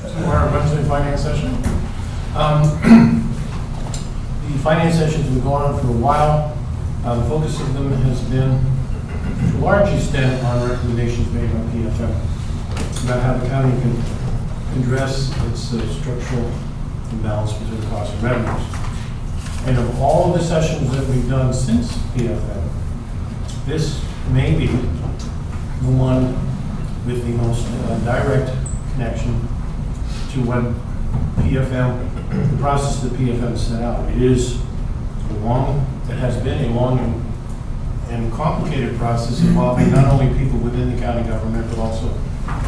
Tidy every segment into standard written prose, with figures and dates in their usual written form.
Our Wednesday finance session. The finance sessions have been going on for a while. The focus of them has been to a large extent on recommendations made by PFM about how the county can address its structural imbalance between costs and revenues. And of all the sessions that we've done since PFM, this may be the one with the most direct connection to what PFM, the process that PFM set out. It has been a long and complicated process involving not only people within the county government, but also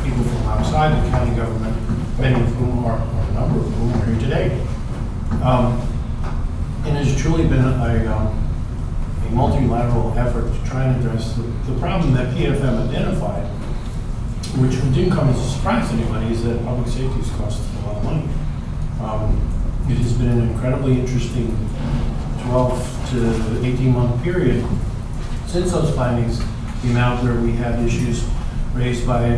people from outside the county government, many of whom are, or a number of whom are here today. And it's truly been a multilateral effort to try and address the problem that PFM identified, which didn't come as a surprise to anybody, is that public safety has cost us a lot of money. It has been an incredibly interesting 12 to 18 month period since those findings came out, where we had issues raised by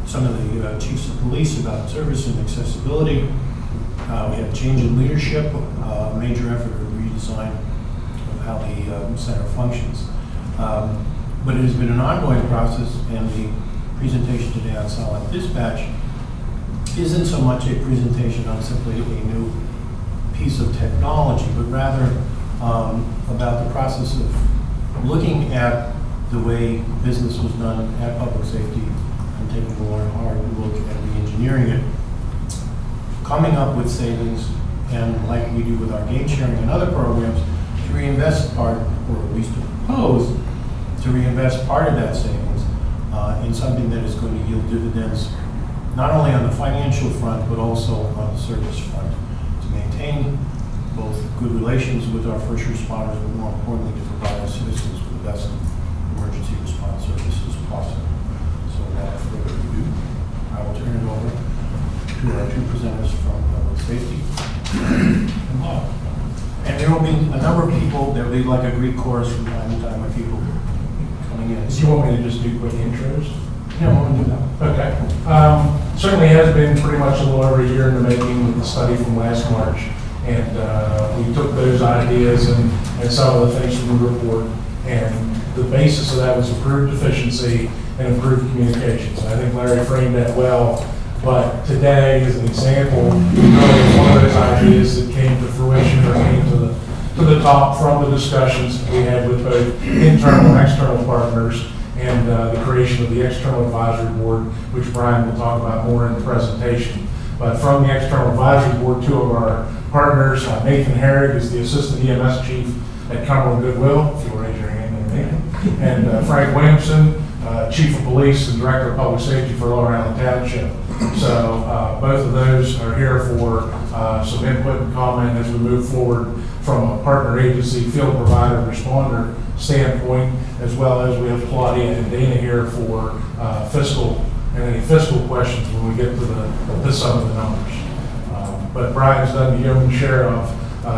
some of the chiefs of police about service and accessibility. We had a change in leadership, a major effort to redesign of how the center functions. But it has been an ongoing process, and the presentation today on Solid Dispatch isn't so much a presentation on simply a new piece of technology, but rather about the process of looking at the way business was done at public safety and taking a more hard look at re-engineering it, coming up with savings, and like we do with our gain sharing and other programs, to reinvest part, or at least to propose to reinvest part of that savings in something that is going to yield dividends, not only on the financial front, but also on the service front, to maintain both good relations with our first responders, but more importantly, to provide our citizens with the best emergency response services possible. So without further ado, I will turn it over to our two presenters from public safety and law. And there will be a number of people, there will be like a Greek chorus from time to time of people coming in. Do you want me to just do quick intros? Yeah, I want to do that. Okay. Certainly has been pretty much a little over a year in the making with the study from last March. And we took those ideas and some of the things from the report. And the basis of that was improved efficiency and improved communications. And I think Larry framed that well. But today, as an example, really one of those ideas that came to fruition or came to the top from the discussions we had with both internal and external partners, and the creation of the External Advisory Board, which Brian will talk about more in the presentation. But from the External Advisory Board, two of our partners, Nathan Herrig is the Assistant EMS Chief at Cumberland Goodwill, if you'll raise your hand, Nathan, and Frank Williamson, Chief of Police and Director of Public Safety for Lower Island Township. So both of those are here for some input and comment as we move forward from a partner agency, field provider, responder standpoint, as well as we have Claudia and Dana here for fiscal and any fiscal questions when we get to some of the numbers. But Brian's done the yeoman's share of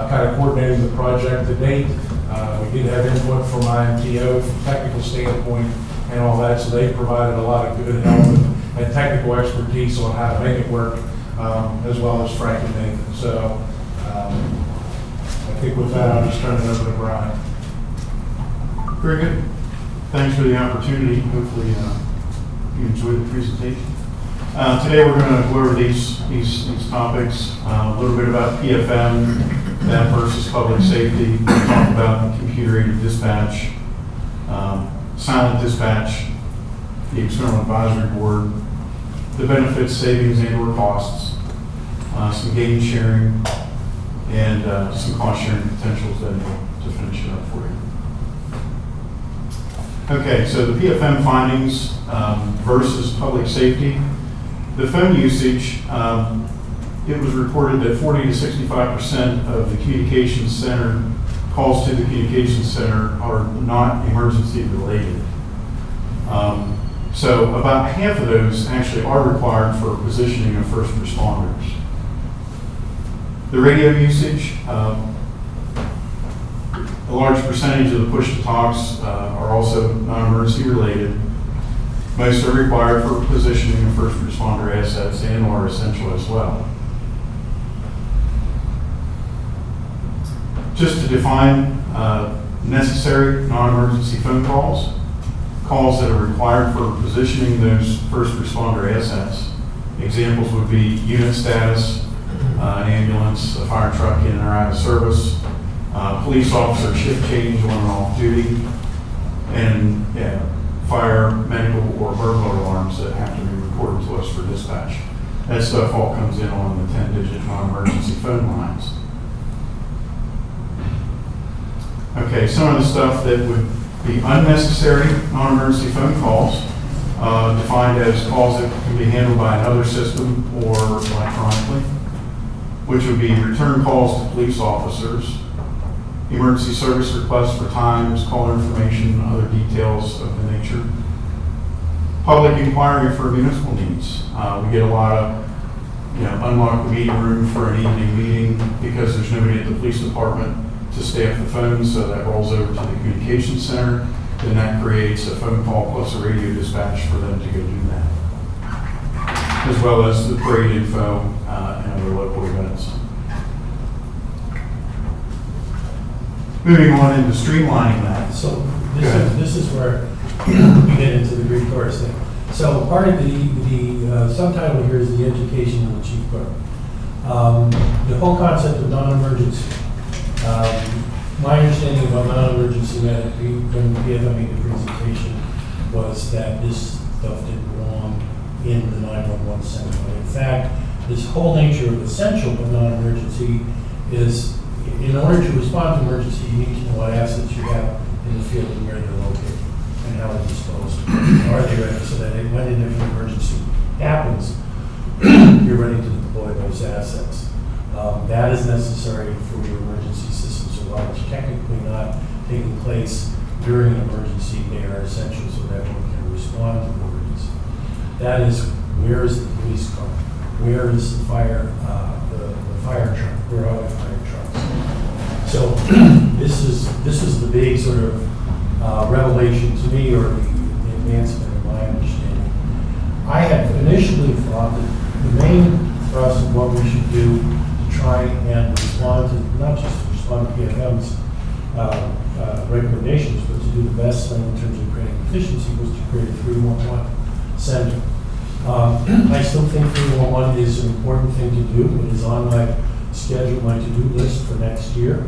kind of coordinating the project to date. We did have input from IMTO from a technical standpoint and all that, so they provided a lot of good help and technical expertise on how to make it work, as well as Frank and Nathan. So I think with that, I'll just turn it over to Brian. Very good. Thanks for the opportunity. Hopefully you enjoyed the presentation. Today we're going to go over these topics, a little bit about PFM, that versus public safety. We'll talk about computer-aided dispatch, silent dispatch, the External Advisory Board, the benefits, savings, and/or costs, some gain sharing, and some cost sharing potentials then to finish it up for you. Okay, so the PFM findings versus public safety. The phone usage, it was reported that 40 to 65% of the communications center calls to the communications center are not emergency related. So about half of those actually are required for positioning of first responders. The radio usage, a large percentage of the push-to-talks are also non-emergency related. Most are required for positioning of first responder assets and are essential as well. Just to define necessary non-emergency phone calls, calls that are required for positioning those first responder assets. Examples would be unit status, an ambulance, a fire truck in or out of service, police officer shift change on and off duty, and fire, medical, or burglar alarms that have to be reported to us for dispatch. That stuff all comes in on the 10-digit non-emergency phone lines. Okay, some of the stuff that would be unnecessary non-emergency phone calls, defined as calls that can be handled by another system or electronically, which would be return calls to police officers, emergency service requests for times, call information, other details of the nature. Public inquiry for municipal needs. We get a lot of, unlock the meeting room for an evening meeting because there's nobody at the police department to staff the phones, so that rolls over to the communications center. Then that creates a phone call plus a radio dispatch for them to go do that, as well as the parade info and other local events. Moving on into streamlining that. So this is where we get into the Greek chorus thing. So part of the subtitle here is the education of the chief clerk. The whole concept of non-emergency. My understanding about non-emergency when PFM made the presentation was that this stuff didn't belong in the 911 center. But in fact, this whole nature of essential but non-emergency is, in order to respond to emergency, you need to know what assets you have in the field and where they're located and how they're disposed. Are they ready so that when an emergency happens, you're ready to deploy those assets. That is necessary for your emergency systems. So while it's technically not taking place during an emergency, they are essential so that one can respond to the emergency. That is, where is the police car? Where is the fire truck? Where are the fire trucks? So this is the big sort of revelation to me, or the advancement in my understanding. I had initially thought that the main thrust of what we should do to try and respond to, not just to respond to PFM's recommendations, but to do the best thing in terms of creating efficiency, was to create a 311 center. I still think 311 is an important thing to do. It is on my schedule, my to-do list for next year.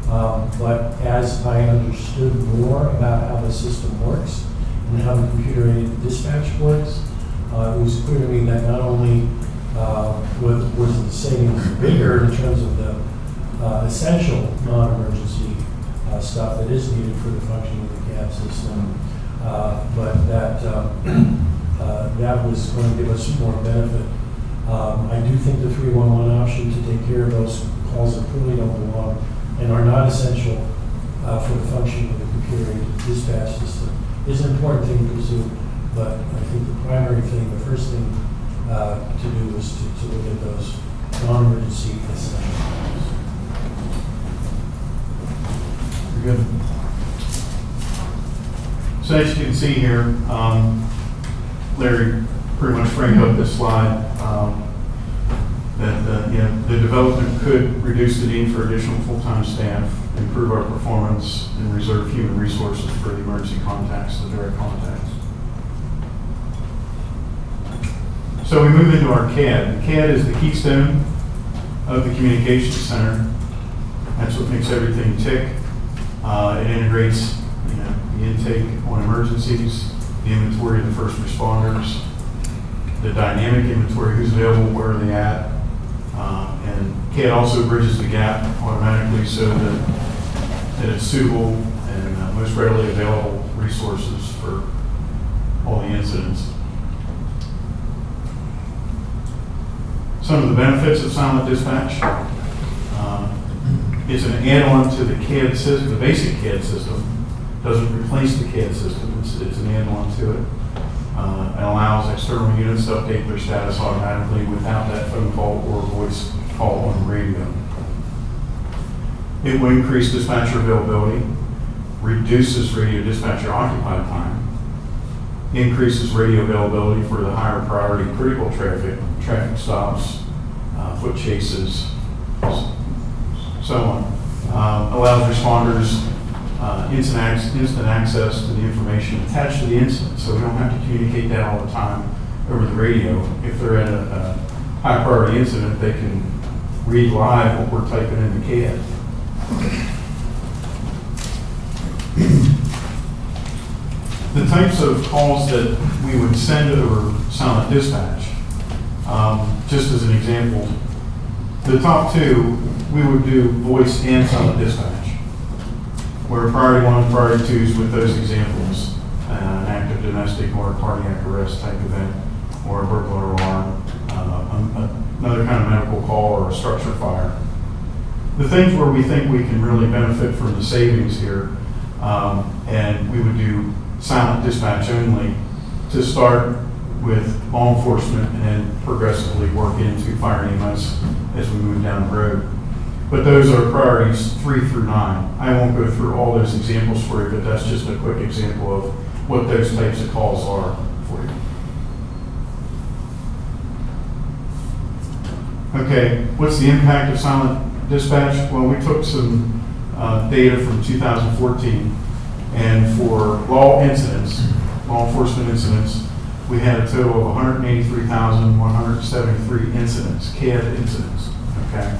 But as I understood more about how the system works and how the computer-aided dispatch works, it was clear to me that not only was the savings bigger in terms of the essential non-emergency stuff that is needed for the functioning of the CAD system, but that that was going to give us more benefit. I do think the 311 option to take care of those calls that clearly don't belong and are not essential for the function of the computer-aided dispatch system is an important thing to pursue. But I think the primary thing, the first thing to do is to look at those non-emergency essential calls. Very good. So as you can see here, Larry pretty much framed up this slide. That the development could reduce the need for additional full-time staff, improve our performance, and reserve human resources for the emergency contacts, the direct contacts. So we move into our CAD. The CAD is the keystone of the communications center. That's what makes everything tick. It integrates the intake on emergencies, the inventory of the first responders, the dynamic inventory, who's available, where are they at, and CAD also bridges the gap automatically so that it's suitable and most readily available resources for all the incidents. Some of the benefits of silent dispatch. It's an add-on to the CAD system, the basic CAD system. Doesn't replace the CAD system, it's an add-on to it. It allows external units to update their status automatically without that phone call or voice call on the radio. It will increase dispatcher availability, reduces radio dispatcher occupied time, increases radio availability for the higher priority critical traffic stops, foot chases, so on. Allows responders instant access to the information attached to the incident, so we don't have to communicate that all the time over the radio. If they're at a high priority incident, they can read live what we're typing in the CAD. The types of calls that we would send over silent dispatch, just as an example, the top two, we would do voice and silent dispatch, where priority one, priority two is with those examples, an active domestic or a cardiac arrest type event, or a burglar alarm, another kind of medical call, or a structure fire. The things where we think we can really benefit from the savings here, and we would do silent dispatch only to start with law enforcement and then progressively work into fire and EMS as we move down the road. But those are priorities 3 through 9. I won't go through all those examples for you, but that's just a quick example of what those types of calls are for you. Okay, what's the impact of silent dispatch? Well, we took some data from 2014, and for law enforcement incidents, we had a total of 183,173 incidents, CAD incidents, okay?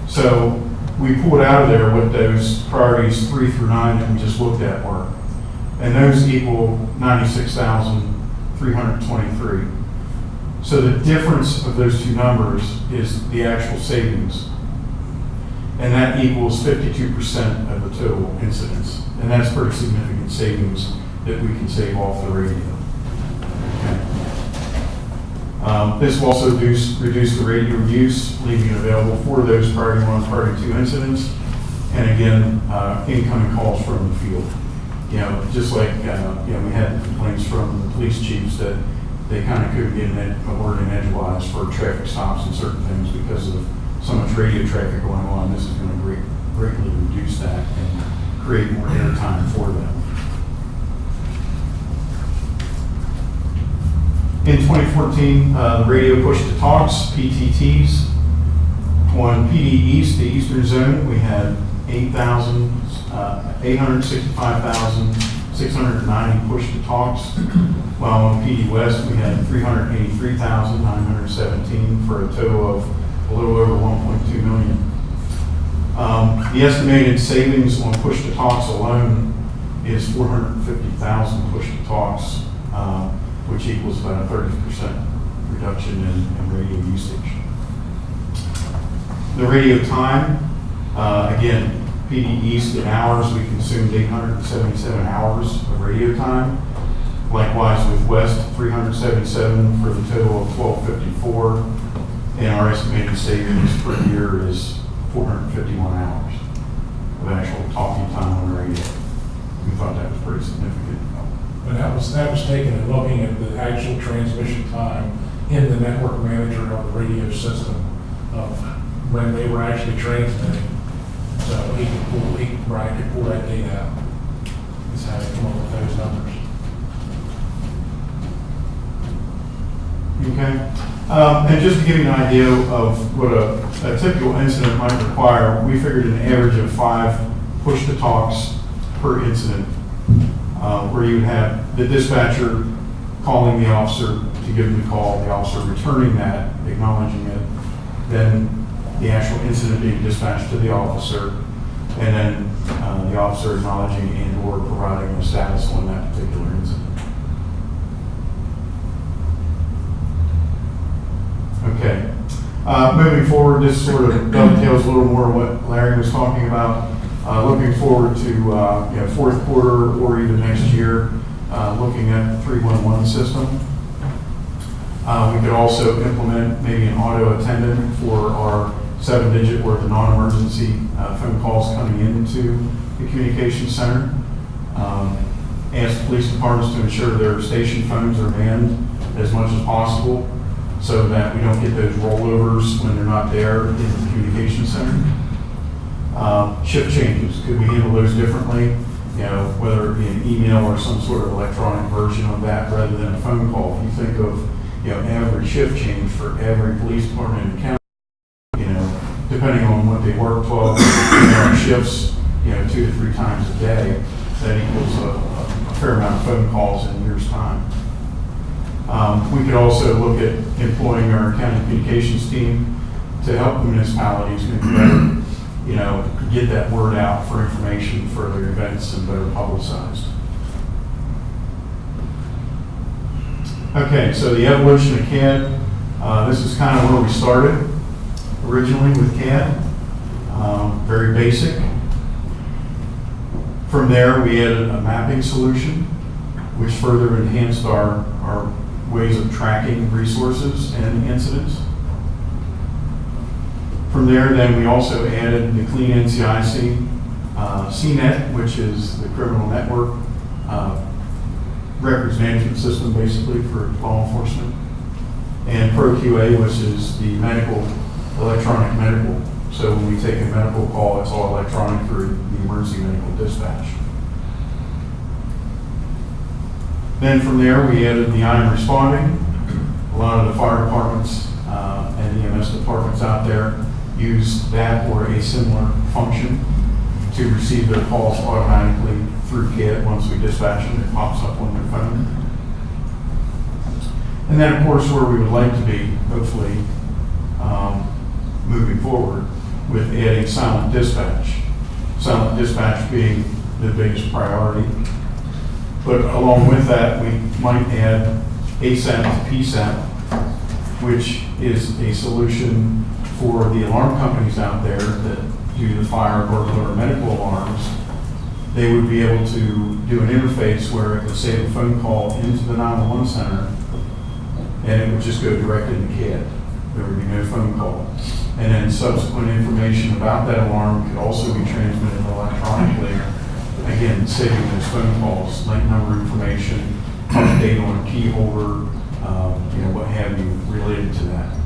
So we pulled out of there what those priorities 3 through 9 that we just looked at were, and those equal 96,323. So the difference of those two numbers is the actual savings, and that equals 52% of the total incidents, and that's pretty significant savings that we can save off the radio. Okay. This will also reduce the radio use, leaving it available for those priority 1, priority 2 incidents, and again, incoming calls from the field. You know, just like we had complaints from the police chiefs that they kind of couldn't get a word in edgewise for traffic stops and certain things because of so much radio traffic going on. This is going to greatly reduce that and create more airtime for them. In 2014, the radio pushed to talks, PTTs. On PD East, the Eastern Zone, we had 865,690 push to talks, while on PD West, we had 383,917 for a total of a little over 1.2 million. The estimated savings on push to talks alone is 450,000 push to talks, which equals about a 30% reduction in radio usage. The radio time, again, PD East in hours, we consumed 877 hours of radio time. Likewise with West, 377 for the total of 1254. And our estimated savings per year is 451 hours of actual talking time on the radio. We thought that was pretty significant. And that was taken in looking at the actual transmission time in the network manager of the radio system of when they were actually transmitting. So Brian could pull that data out. That's how they come up with those numbers. Okay. And just to give you an idea of what a typical incident might require, we figured an average of 5 push to talks per incident, where you would have the dispatcher calling the officer to give him the call, the officer returning that, acknowledging it, then the actual incident being dispatched to the officer, and then the officer acknowledging and or providing a status on that particular incident. Okay. Moving forward, this sort of dovetails a little more what Larry was talking about. Looking forward to fourth quarter or even next year, looking at the 311 system. We could also implement maybe an auto attendant for our 7-digit or the non-emergency phone calls coming into the communication center. Ask police departments to ensure their station phones are manned as much as possible, so that we don't get those rollovers when they're not there in the communication center. Shift changes, could we handle those differently? whether it be an email or some sort of electronic version of that rather than a phone call. If you think of, average shift change for every police department in the county, depending on what they work, 12 shifts, 2 to 3 times a day, that equals a fair amount of phone calls in a year's time. We could also look at employing our county communications team to help the municipalities maybe better, get that word out for information for their events and better publicized. Okay, so the evolution of CAD, this is kind of where we started originally with CAD, very basic. From there, we added a mapping solution, which further enhanced our ways of tracking resources and incidents. From there, then we also added the Clean NCIC, CNET, which is the criminal network records management system, basically for law enforcement, and ProQA, which is the electronic medical. So when we take a medical call, it's all electronic through the emergency medical dispatch. Then from there, we added the I am responding. A lot of the fire departments and EMS departments out there use that or a similar function to receive their calls automatically through CAD. Once we dispatch them, it pops up on their phone. And then, of course, where we would like to be, hopefully, moving forward, with adding silent dispatch. Silent dispatch being the biggest priority. But along with that, we might add ASAP to PSAP, which is a solution for the alarm companies out there that do the fire, burglar, or medical alarms. They would be able to do an interface where it would save a phone call into the 911 center, and it would just go directly to CAD. There would be no phone call. And then subsequent information about that alarm could also be transmitted electronically, again, saving those phone calls, like number information, update on a key holder, what have you related to that.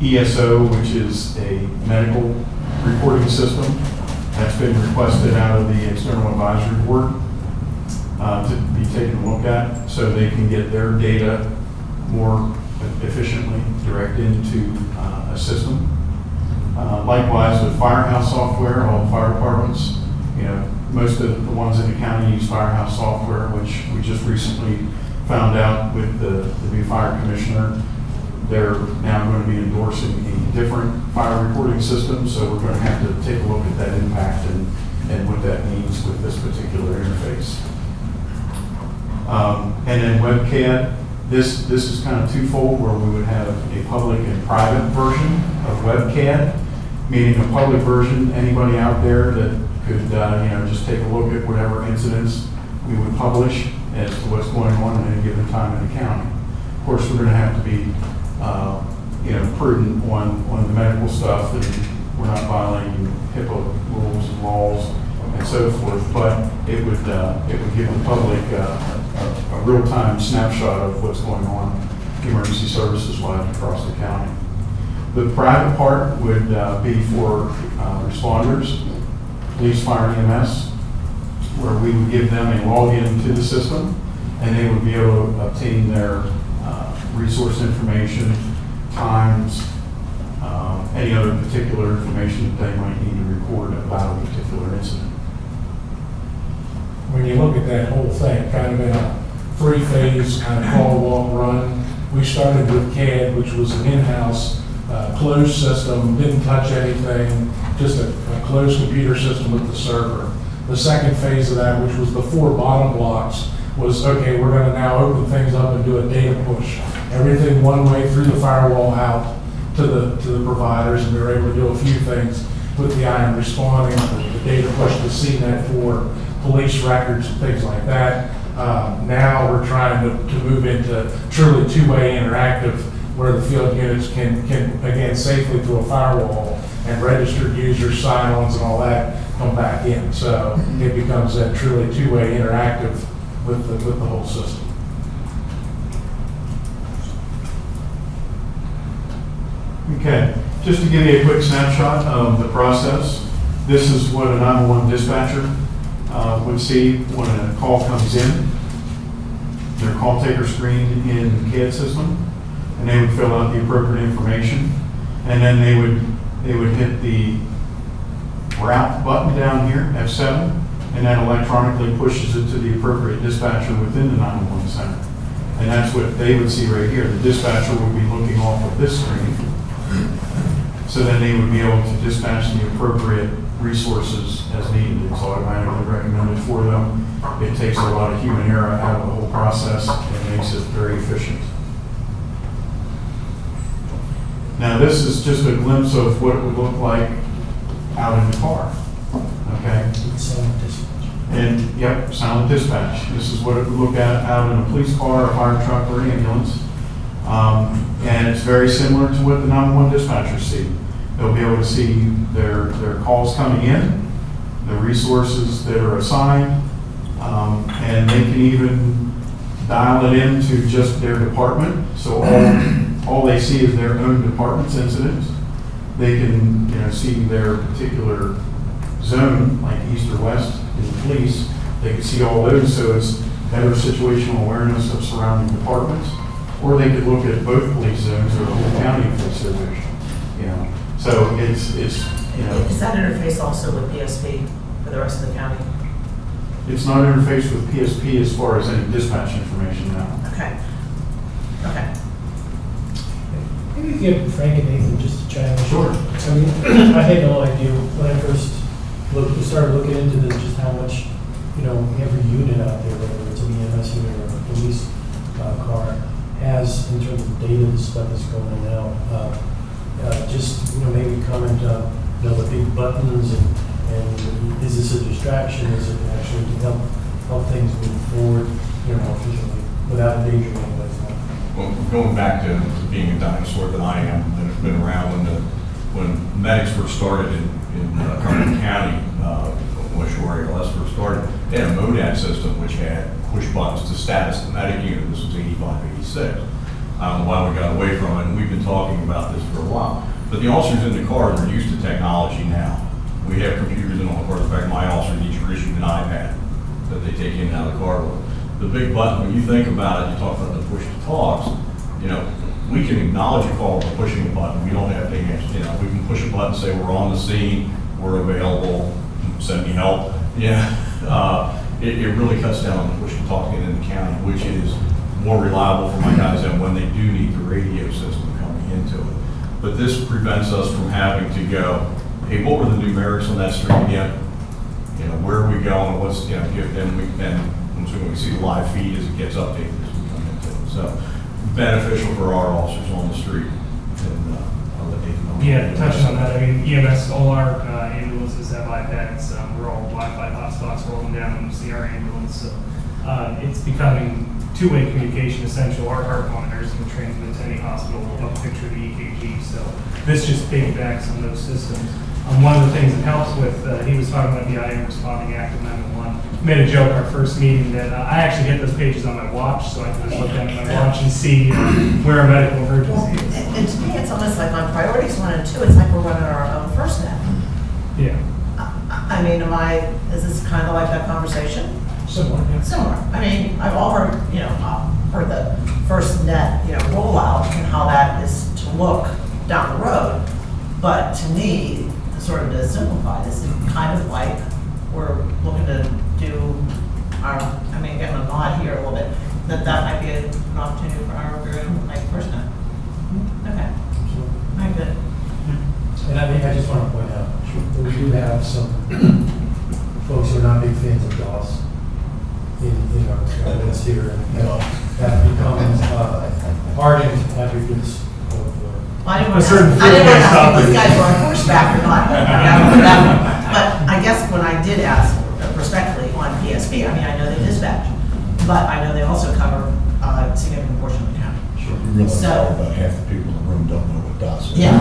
ESO, which is a medical reporting system, that's been requested out of the external advisory board to be taken a look at, so they can get their data more efficiently direct into a system. Likewise with Firehouse software, all the fire departments, most of the ones in the county use Firehouse software, which we just recently found out with the new fire commissioner. They're now going to be endorsing a different fire reporting system, so we're going to have to take a look at that impact and what that means with this particular interface. And then WebCAD, this is kind of twofold, where we would have a public and private version of WebCAD, meaning a public version, anybody out there that could just take a look at whatever incidents we would publish as to what's going on at any given time in the county. Of course, we're going to have to be prudent on the medical stuff, and we're not violating HIPAA rules and laws and so forth, but it would give the public a real-time snapshot of what's going on emergency services wise across the county. The private part would be for responders, police, fire, and EMS, where we would give them a login to the system, and they would be able to obtain their resource information, times, any other particular information that they might need to record about a particular incident. When you look at that whole thing, kind of in a 3-phase kind of crawl, walk, run, we started with CAD, which was an in-house closed system, didn't touch anything, just a closed computer system with the server. The second phase of that, which was the 4 bottom blocks, was, okay, we're going to now open things up and do a data push. Everything one way through the firewall out to the providers, and we were able to do a few things with the I am responding, the data push to CNET for police records and things like that. Now we're trying to move into truly 2-way interactive, where the field units can again safely through a firewall, and registered users, sign-ons and all that come back in. So it becomes a truly 2-way interactive with the whole system. Okay, just to give you a quick snapshot of the process. This is what a 911 dispatcher would see when a call comes in. Their call taker screen in the CAD system, and they would fill out the appropriate information, and then they would hit the route button down here, F7, and that electronically pushes it to the appropriate dispatcher within the 911 center. And that's what they would see right here. The dispatcher would be looking off of this screen, so then they would be able to dispatch the appropriate resources as needed. It's automatically recommended for them. It takes a lot of human error out of the whole process and makes it very efficient. Now this is just a glimpse of what it would look like out in the car, okay? Silent dispatch. And, yep, silent dispatch. This is what it would look at out in a police car, a fire truck, or an ambulance. And it's very similar to what the 911 dispatchers see. They'll be able to see their calls coming in, the resources that are assigned, and they can even dial it into just their department. So all they see is their own department's incidents. They can, see their particular zone, like east or west in the police. They can see all those, so it's better situational awareness of surrounding departments. Or they could look at both police zones or the whole county if they so wish. So it's Is that interface also with PSP for the rest of the county? It's not interfaced with PSP as far as any dispatch information now. Okay. Okay. Maybe give Frank and Nathan just to chime in. Sure. I mean, I had no idea when I first started looking into this, just how much, every unit out there, whether it's an EMS unit or a police car, has in terms of data, the stuff that's going in and out. Maybe comment on, the big buttons and is this a distraction? Is it actually to help things move forward, more efficiently without endangering anybody's life? Well, going back to being a dinosaur that I am, that has been around when medics first started in Cumberland County, West Shore ALS first started, they had a MODAD system which had push buttons to status the medic unit. This was 85, 86. I don't know why we got away from it, and we've been talking about this for a while. But the officers in the cars are used to technology now. We have computers in all the cars. In fact, my officers each are issued an iPad that they take in and out of the car with. The big button, when you think about it, you talk about the push to talks, we can acknowledge a call by pushing a button. We don't have to answer, we can push a button, say we're on the scene, we're available, send me help. It really cuts down on the push to talk to get in the county, which is more reliable for my guys than when they do need the radio system coming into it. But this prevents us from having to go, hey, what were the numerics on that street again? Where are we going? What's, once we see the live feed as it gets updated as we come into it. So beneficial for our officers on the street. And I'll let Nathan know. Yeah, touching on that, I mean, EMS, all our ambulances have iPads. We're all Wi-Fi hotspots rolling down in the CR ambulance. So it's becoming two-way communication essential. Our heart monitors can transmit to any hospital a picture of the EKG. So this just piggybacks on those systems. One of the things it helps with, he was talking about the IM responding active 911. Made a joke our first meeting that I actually get those pages on my watch, so I can just look down at my watch and see where a medical emergency is. And to me, it's almost like on priorities 1 and 2, it's like we're running our own first net. Yeah. I mean, is this kind of like that conversation? Similar, yeah. Similar. I mean, I've all heard, heard the first net, rollout and how that is to look down the road. But to me, sort of to simplify this, it's kind of like we're looking to do getting a nod here a little bit, that might be an opportunity for our group, like first net. Okay. Very good. And I just want to point out, that we do have some folks who are not big fans of DOS in our list here, and have become ardent advocates of I didn't want A certain to ask field-based if these guys were on horseback or not. But I guess when I did ask respectfully on PSP, I know they dispatch, but I know they also cover a significant portion of the county. You realize So- about half the people in the room don't know what DOS is. Yeah,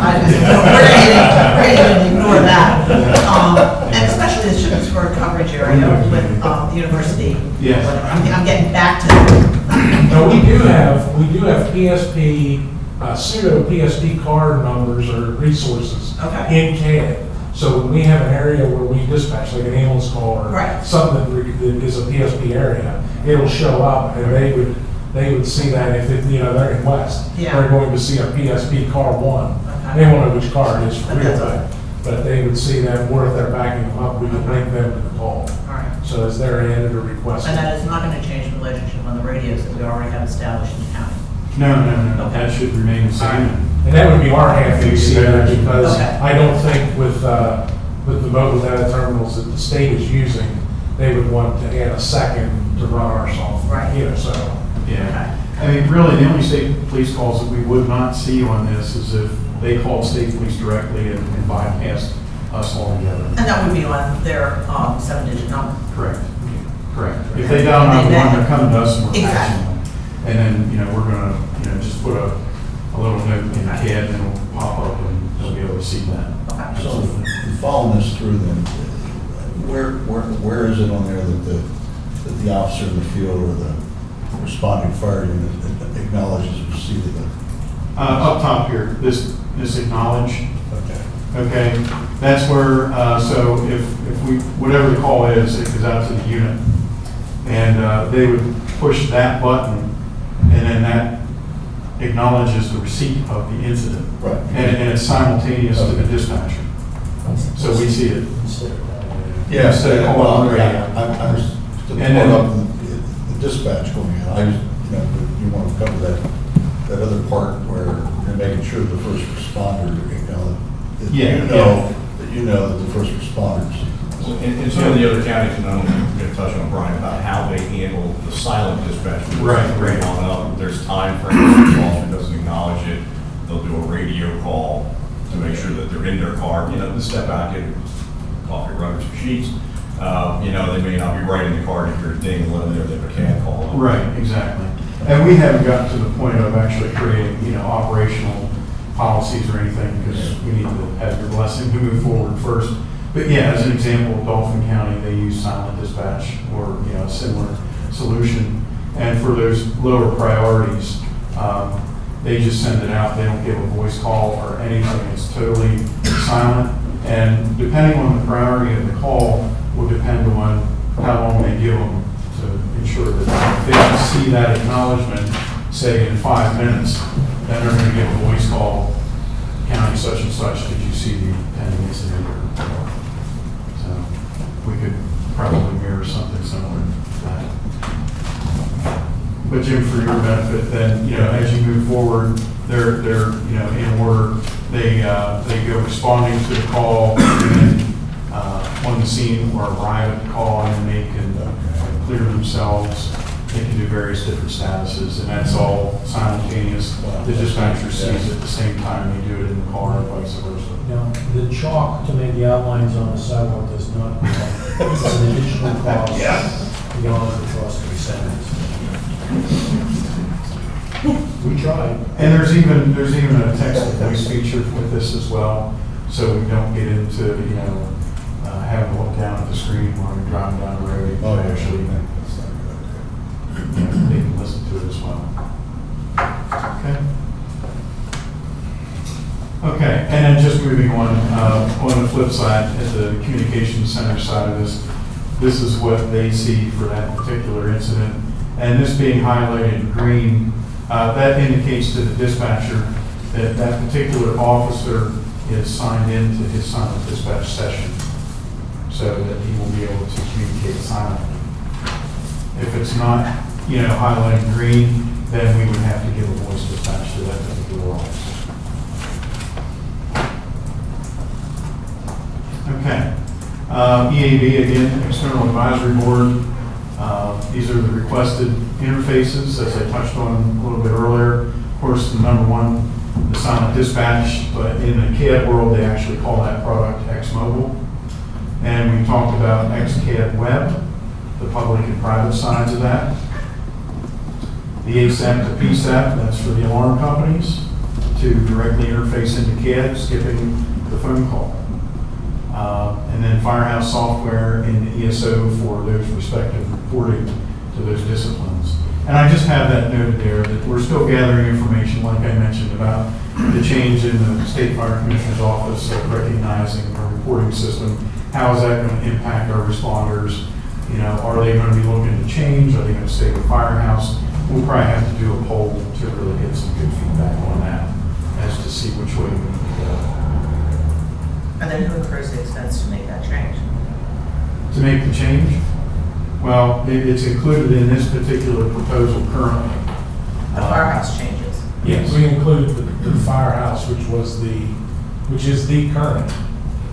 we're going to ignore that. And especially the students for coverage area with the university. Yes. I'm getting back to that. Now, we do have PSP, pseudo PSP card numbers or resources Okay. in CAD. So when we have an area where we dispatch, like an ambulance call or Right. something that is a PSP area, it'll show up and they would see that if it, they're in West. Yeah. They're going to see a PSP car one. Okay. They won't know which car it is for But real, that's but they would see that, or if they're backing them up, we can link them to the call. All right. So as they're added or requested. And that is not going to change the relationship on the radios that we already have established in the county. No, that should remain the same. And that would be our half you see that, because Okay. I don't think with the mobile data terminals that the state is using, they would want to add a second to run our software. Right. So, Yeah. I mean, really, the only state police calls that we would not see on this is if they called state police directly and bypassed us altogether. And that would be on their 7-digit number. Correct. If they dial 911, they're coming to us and we're Exactly. passing them. And then, we're gonna, just put a little note in the CAD and it'll pop up and they'll be able to see that. Okay. So following this through then, where is it on there that the officer in the field or the responding fire unit acknowledges receipt of the? Up top here, this acknowledge, Okay. okay? That's where, so if we, whatever the call is, it goes out to the unit. And they would push that button and then that acknowledges the receipt of the incident. Right. And it's simultaneous to the dispatcher. So we see it. Instead of calling it. Yeah, instead of calling on the radio. I was, to And pull then- up the dispatch going in, I just, you want to cover that other part where you're making sure the first responder, that Yeah, you know that the first responders. In some of the other counties, and I'm going to touch on Brian, about how they handle the silent dispatch. Right. There's time frames, if the officer doesn't acknowledge it, they'll do a radio call to make sure that they're in their car, to step out, get a coffee, run some sheets. They may not be right in the car to hear a ding and let them know they have a CAD call. Right, exactly. And we haven't gotten to the point of actually creating, operational policies or anything, because we need to have your blessing to move forward first. But yeah, as an example, Dauphin County, they use silent dispatch or, a similar solution. And for those lower priorities, they just send it out. They don't give a voice call or anything. It's totally silent. And depending on the priority of the call will depend on how long they give them to ensure that if they don't see that acknowledgement, say in 5 minutes, then they're going to give a voice call, county such and such, did you see the pending incident? So we could probably mirror something similar to that. But Jim, for your benefit, then, as you move forward, they're in order. They go responding to the call, and then on the scene or arrive at the call, and then they can clear themselves. They can do various different statuses, and that's all simultaneous. The dispatcher sees it at the same time they do it in the car, and vice versa. Now, the chalk to make the outlines on the sidewalk does not, it's an additional cost beyond the cost of the centers. We tried. And there's even a text-to-voice feature with this as well, so we don't get into, having to look down at the screen while we're driving down the road. You can actually, they can listen to it as well. Okay. Okay, and then just moving on the flip side, at the communications center side of this is what they see for that particular incident. And this being highlighted in green, that indicates to the dispatcher that that particular officer is signed into his silent dispatch session so that he will be able to communicate silently. If it's not, highlighted green, then we would have to give a voice dispatch to that particular officer. Okay. EAB, again, External Advisory Board. These are the requested interfaces, as I touched on a little bit earlier. Of course, the number one, the silent dispatch, but in the CAD world, they actually call that product X-Mobile. And we talked about XCAD Web, the public and private sides of that. The ASAP to PSAP, that's for the alarm companies, to directly interface into CAD, skipping the phone call. And then Firehouse software and ESO for those respective reporting to those disciplines. And I just have that noted there, that we're still gathering information, like I mentioned, about the change in the State Fire Commissioner's Office of recognizing our reporting system. How is that going to impact our responders? You know, are they going to be looking to change? Are they going to stay with Firehouse? We'll probably have to do a poll to really get some good feedback on that, as to see which way we need to go. And then who incurs the expense to make that change? To make the change, well, it's included in this particular proposal currently. The firehouse changes. Yes. We include the firehouse, which is the current,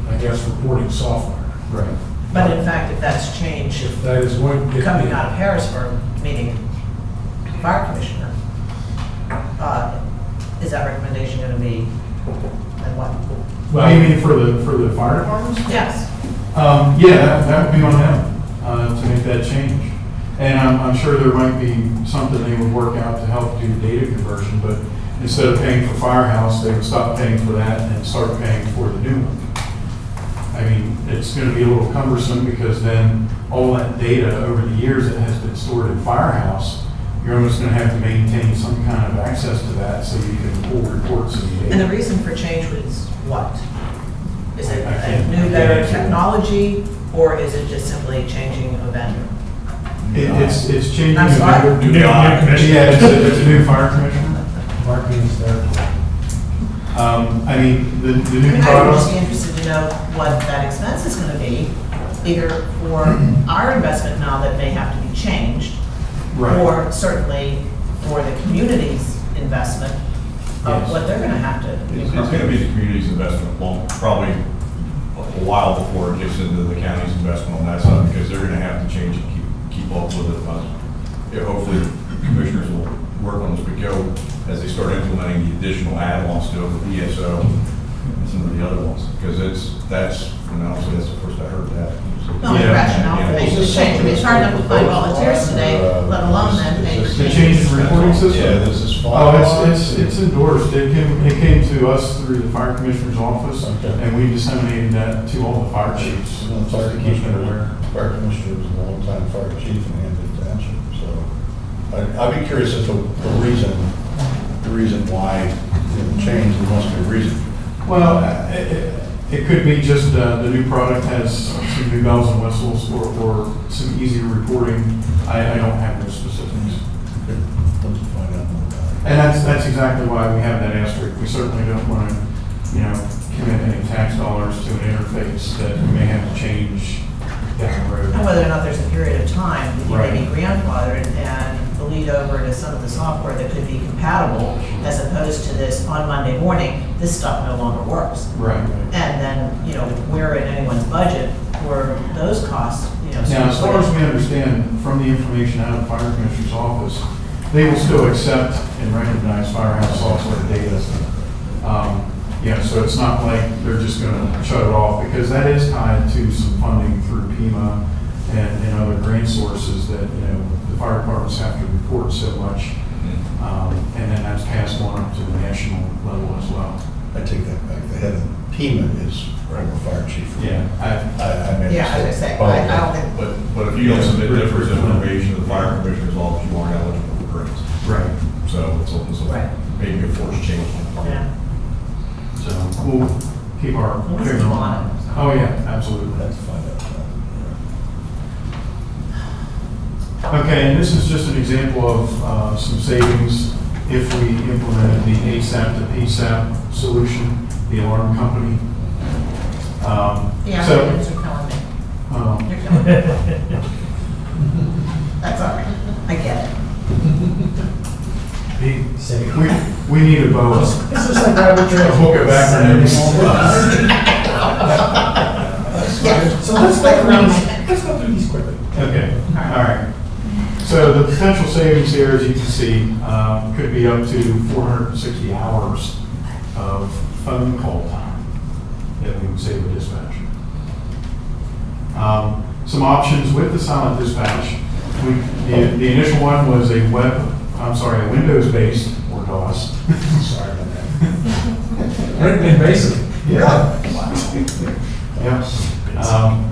I guess, reporting software. Right. But in fact, if that's changed, If that is what. coming out of Harrisburg, meaning fire commissioner, is that recommendation going to be, and what? Well, you mean for the fire departments? Yes. Yeah, that would be on them, to make that change. And I'm sure there might be something they would work out to help do data conversion, but instead of paying for Firehouse, they would stop paying for that and start paying for the new one. I mean, it's gonna be a little cumbersome, because then all that data over the years that has been stored in Firehouse, you're almost gonna have to maintain some kind of access to that so you can pull reports and And the data. reason for change was what? Is it I a can't- new, I can't better answer that. technology, or is it just simply changing a vendor? It's changing. I'm the sorry? vendor. New commissioner. Yeah, it's a new fire commissioner. Marketing's there. I mean, the I new mean, I would product. just be interested to know what that expense is gonna be, either for our investment now that may have to be changed, Right. or certainly for the community's investment of Yes. what they're gonna have to. It's gonna be the community's investment, well, probably a while before it gets into the county's investment on that side, because they're gonna have to change and keep up with it. Yeah, hopefully, commissioners will work on this, but go, as they start implementing the additional add-ons to it with ESO and some of the other ones, because honestly, that's the first I heard that. No, the Yeah. rationale for making the change, I mean, it's hard enough to find volunteers today, let alone then pay for The changes. change in reporting system? Yeah, this is fine. Oh, it's endorsed. It came to us through the fire commissioner's office, Okay. and we disseminated that to all the fire chiefs, The fire just to keep them aware. commissioner was a long-time fire chief in Hampton Township, so I'd be curious as to the reason why it changed. There must be a reason. Well, it could be just the new product has some new bells and whistles, or some easier reporting. I don't have those specifics. Okay, let's find out more about it. And that's exactly why we have that asterisk. We certainly don't want to, commit any tax dollars to an interface that we may have to change down the road. And whether or not there's a period of time that you may be Right. grandfathered and bleed over to some of the software that could be compatible, as opposed to this on Monday morning, this stuff no longer works. Right. And then, where in anyone's budget were those costs, Now, as far as we understand from the information out of the fire commissioner's office, they will still accept and recognize Firehouse software data. So it's not like they're just going to shut it off, because that is tied to some funding through PEMA and other grant sources that, the fire departments have to report so much. And then that's passed on up to the national level as well. I take that back. The head of PEMA is former fire chief. Yeah. I mean. Yeah, as I say, I don't think, But if you don't submit different information to the fire commissioner's office, you aren't eligible for grants. Right. So it's Right. maybe a forced change. yeah. So we'll keep our We'll finger keep on on it. it. Oh, yeah, absolutely. Let's find out. Okay, and this is just an example of some savings if we implemented the ASAP to PSAP solution, the alarm company. Yeah, So, you're killing me. um, You're killing me. That's all right. I get it. we need a bonus. This is like arbitrary. We'll go back on Yeah. So let's go through these quickly. Okay, all right. So the potential savings here, as you can see, could be up to 460 hours of phone call time that we would save with dispatch. Some options with the silent dispatch. The initial one was a Windows-based, or DOS. Sorry about that. Written in BASIC. Yeah.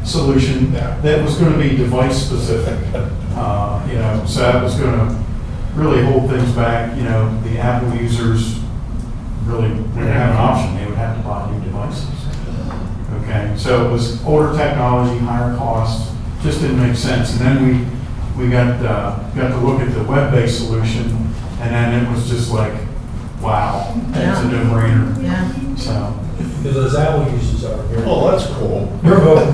Solution that was going to be device specific. So that was going to really hold things back. You know, the Apple users really didn't have an option. They would have to buy new devices. Okay, so it was older technology, higher cost, just didn't make sense. And then we got to look at the web-based solution, and then it was just like, wow, it's a no-brainer. Yeah. So, Because those Apple users are very. Oh, that's cool. You're voting.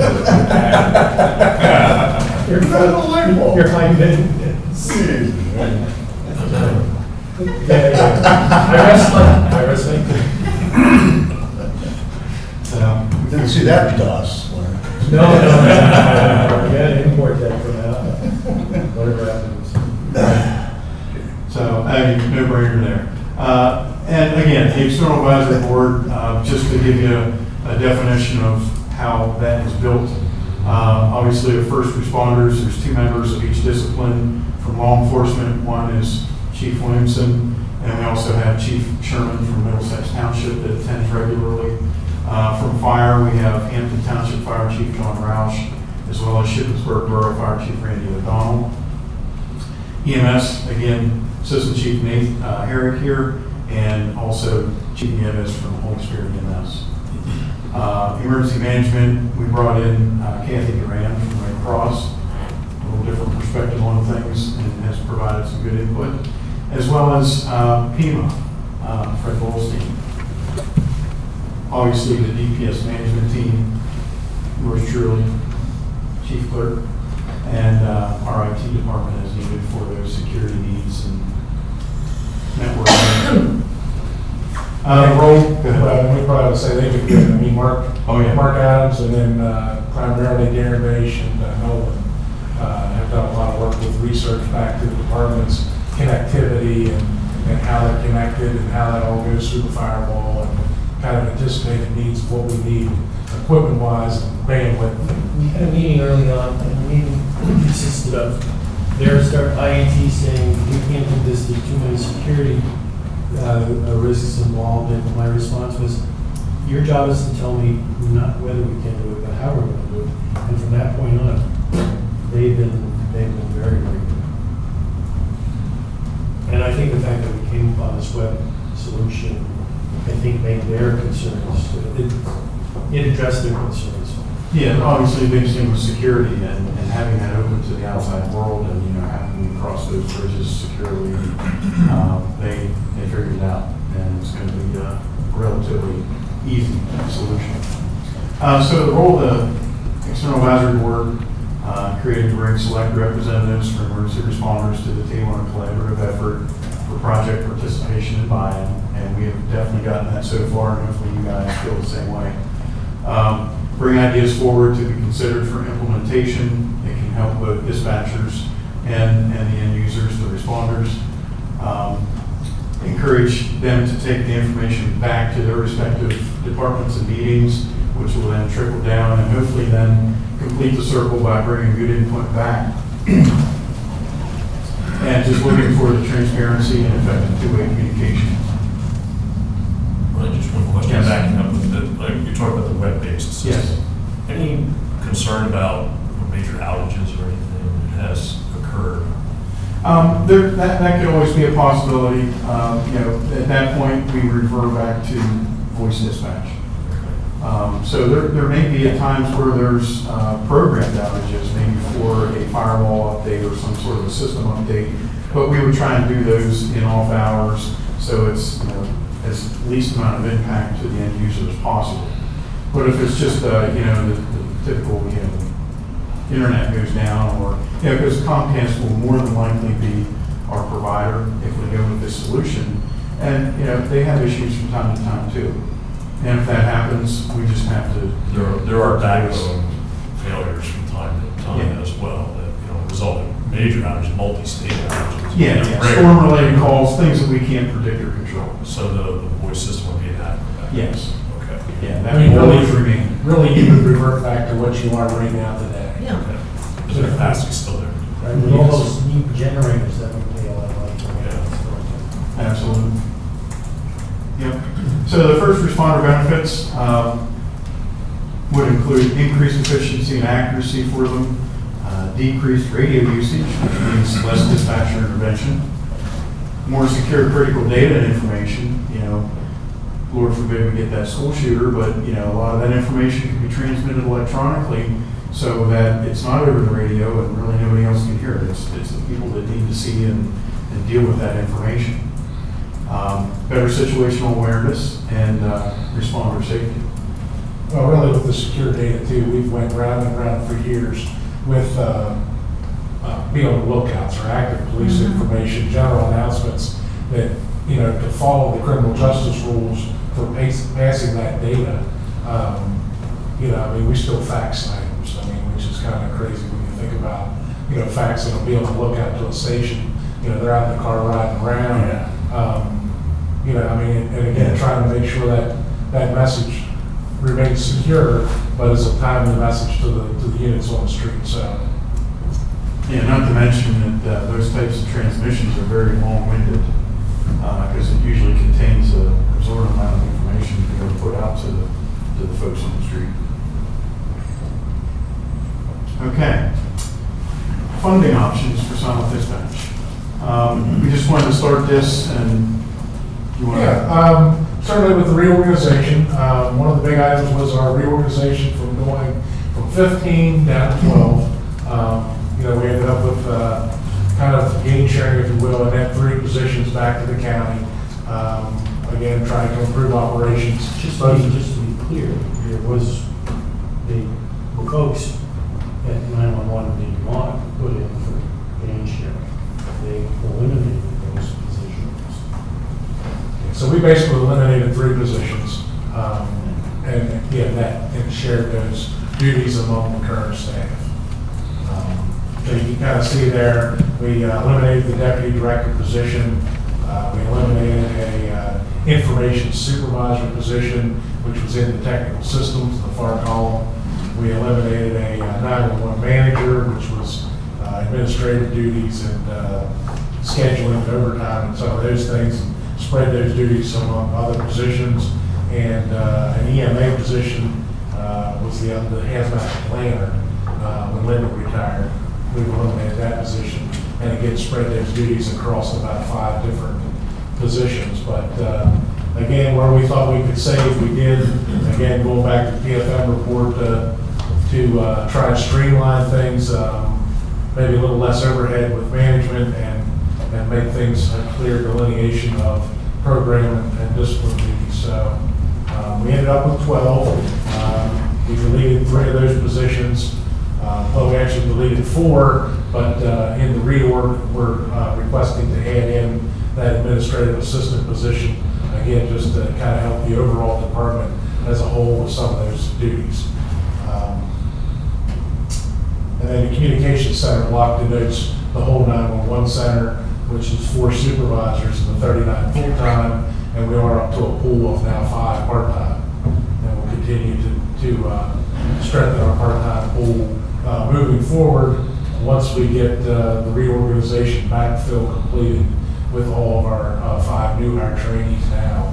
You're finding. I wrestling. so Didn't see that DOS. Larry. No. You gotta import that from out, whatever happens. So, I mean, no brainer there. And again, the External Advisory Board, just to give you a definition of how that is built. Obviously, of first responders, there's 2 members of each discipline. From law enforcement, one is Chief Williamson, and we also have Chief Sherman from Middlesex Township that attends regularly. From fire, we have Hampton Township Fire Chief John Roush, as well as Shippensburg Borough Fire Chief Randy O'Donnell. EMS, again, Assistant Chief Nate Herrick here, and also Chief EMS from Holy Spirit EMS. Emergency management, we brought in Kathy Duran from Red Cross, a little different perspective on things, and has provided some good input, as well as PEMA, Fred Bolstein. Obviously, the DPS management team, yours truly, Chief Clerk, and our IT department as needed for those security needs and networking. Roll. We probably would say they could get, I mean, Mark Adams, and then primarily Darren Beige and Nolan have done a lot of work with research back to the department's connectivity and how they're connected and how that all goes through the firewall and kind of anticipated needs of what we need equipment-wise and bandwidth. We had a meeting early on, and the meeting consisted of their IAT saying, we can't do this, there's too many security risks involved, and my response was, your job is to tell me not whether we can do it, but how we're going to do it. And from that point on, they've been very, very good. And I think the fact that we came upon this web solution, I think made their concerns, it addressed their concerns. Yeah, obviously, the biggest thing was security and having that open to the outside world, and, you know, having to cross those bridges securely. They figured it out, and it's going to be a relatively easy solution. So the role of the External Advisory Board created to bring select representatives from emergency responders to the table in a collaborative effort for project participation and buy-in, and we have definitely gotten that so far, and hopefully you guys feel the same way. Bring ideas forward to be considered for implementation. It can help both dispatchers and the end users, the responders. Encourage them to take the information back to their respective departments and meetings, which will then trickle down and hopefully then complete the circle by bringing good input back. And just looking for the transparency and effective two-way communication. Well, just one question, Yes. backing up with the, like, you talked about the web-based system. Yes. Any concern about major outages or anything that has occurred? That could always be a possibility. You know, at that point, we revert back to voice dispatch. So there may be at times where there's programmed outages, maybe for a firewall update or some sort of a system update, but we would try and do those in off hours, so it's, you know, as least amount of impact to the end user as possible. But if it's just, you know, the typical, you know, internet goes down, or, you know, because Comcast will more than likely be our provider if we go with this solution. And, you know, they have issues from time to time too. And if that happens, we just have to. There are backbone failures from time to time Yeah. as well that, you know, result in major outages, multi-state outages. Yeah, Rare. storm-related calls, things that we can't predict or control. So the voice system would be inadequate. Yes. Okay. Yeah, I that mean, will really, always remain. really you would revert back to what you are right now today. Yeah. Okay. Is the capacity still there? Right, with all those new generators that we pay a lot of money for. Yeah. Absolutely. Yep. So the first responder benefits would include increased efficiency and accuracy for them, decreased radio usage, which means less dispatcher intervention, more secure critical data and information, Lord forbid we get that school shooter, but, a lot of that information can be transmitted electronically so that it's not over the radio and really nobody else can hear it. It's the people that need to see and deal with that information. Better situational awareness and responder safety. Well, really with the secure data too, we've went round and round for years with be on the lookouts or active police information, general announcements that, to follow the criminal justice rules for passing that data. We still fax items, which is kind of crazy when you think about, fax that'll be on the lookout to a station, they're out in the car riding around. And again, trying to make sure that that message remains secure, but is a timely message to the units on the street, so. Yeah, not to mention that those types of transmissions are very long-winded, because it usually contains an absorbent amount of information to be able to put out to the folks on the street. Okay. Funding options for Summit Dispatch. We just wanted to start this, and you want to... Yeah, certainly with the reorganization, one of the big items was our reorganization from going from 15 down to 12. We ended up with kind of gain sharing, if you will, and then 3 positions back to the county. Again, trying to improve operations. Just to be clear, there was the folks at 911 did not put in for gain sharing. They eliminated those positions. So we basically eliminated 3 positions, and shared those duties among the current staff. So you can kind of see there, we eliminated the deputy director position. We eliminated a information supervisor position, which was in the technical systems, the far column. We eliminated a 911 manager, which was administrative duties and scheduling and overtime and some of those things, and spread those duties among other positions. And an EMA position was the hazmat planner when Linda retired. We've eliminated that position, and again, spread those duties across about 5 different positions. But again, where we thought we could save, we did. Again, going back to the PFM report to try and streamline things, maybe a little less overhead with management, and make things a clear delineation of program and discipline duties. So we ended up with 12. We deleted 3 of those positions. We actually deleted 4, but in the reorg, we're requesting to add in that administrative assistant position, again, just to kind of help the overall department as a whole with some of those duties. And then the communications center block denotes the whole 911 center, which is 4 supervisors and the 39 full-time, and we are up to a pool of now 5 part-time. And we'll continue to strengthen our part-time pool moving forward once we get the reorganization backfill completed with all of our 5 new hire trainees now.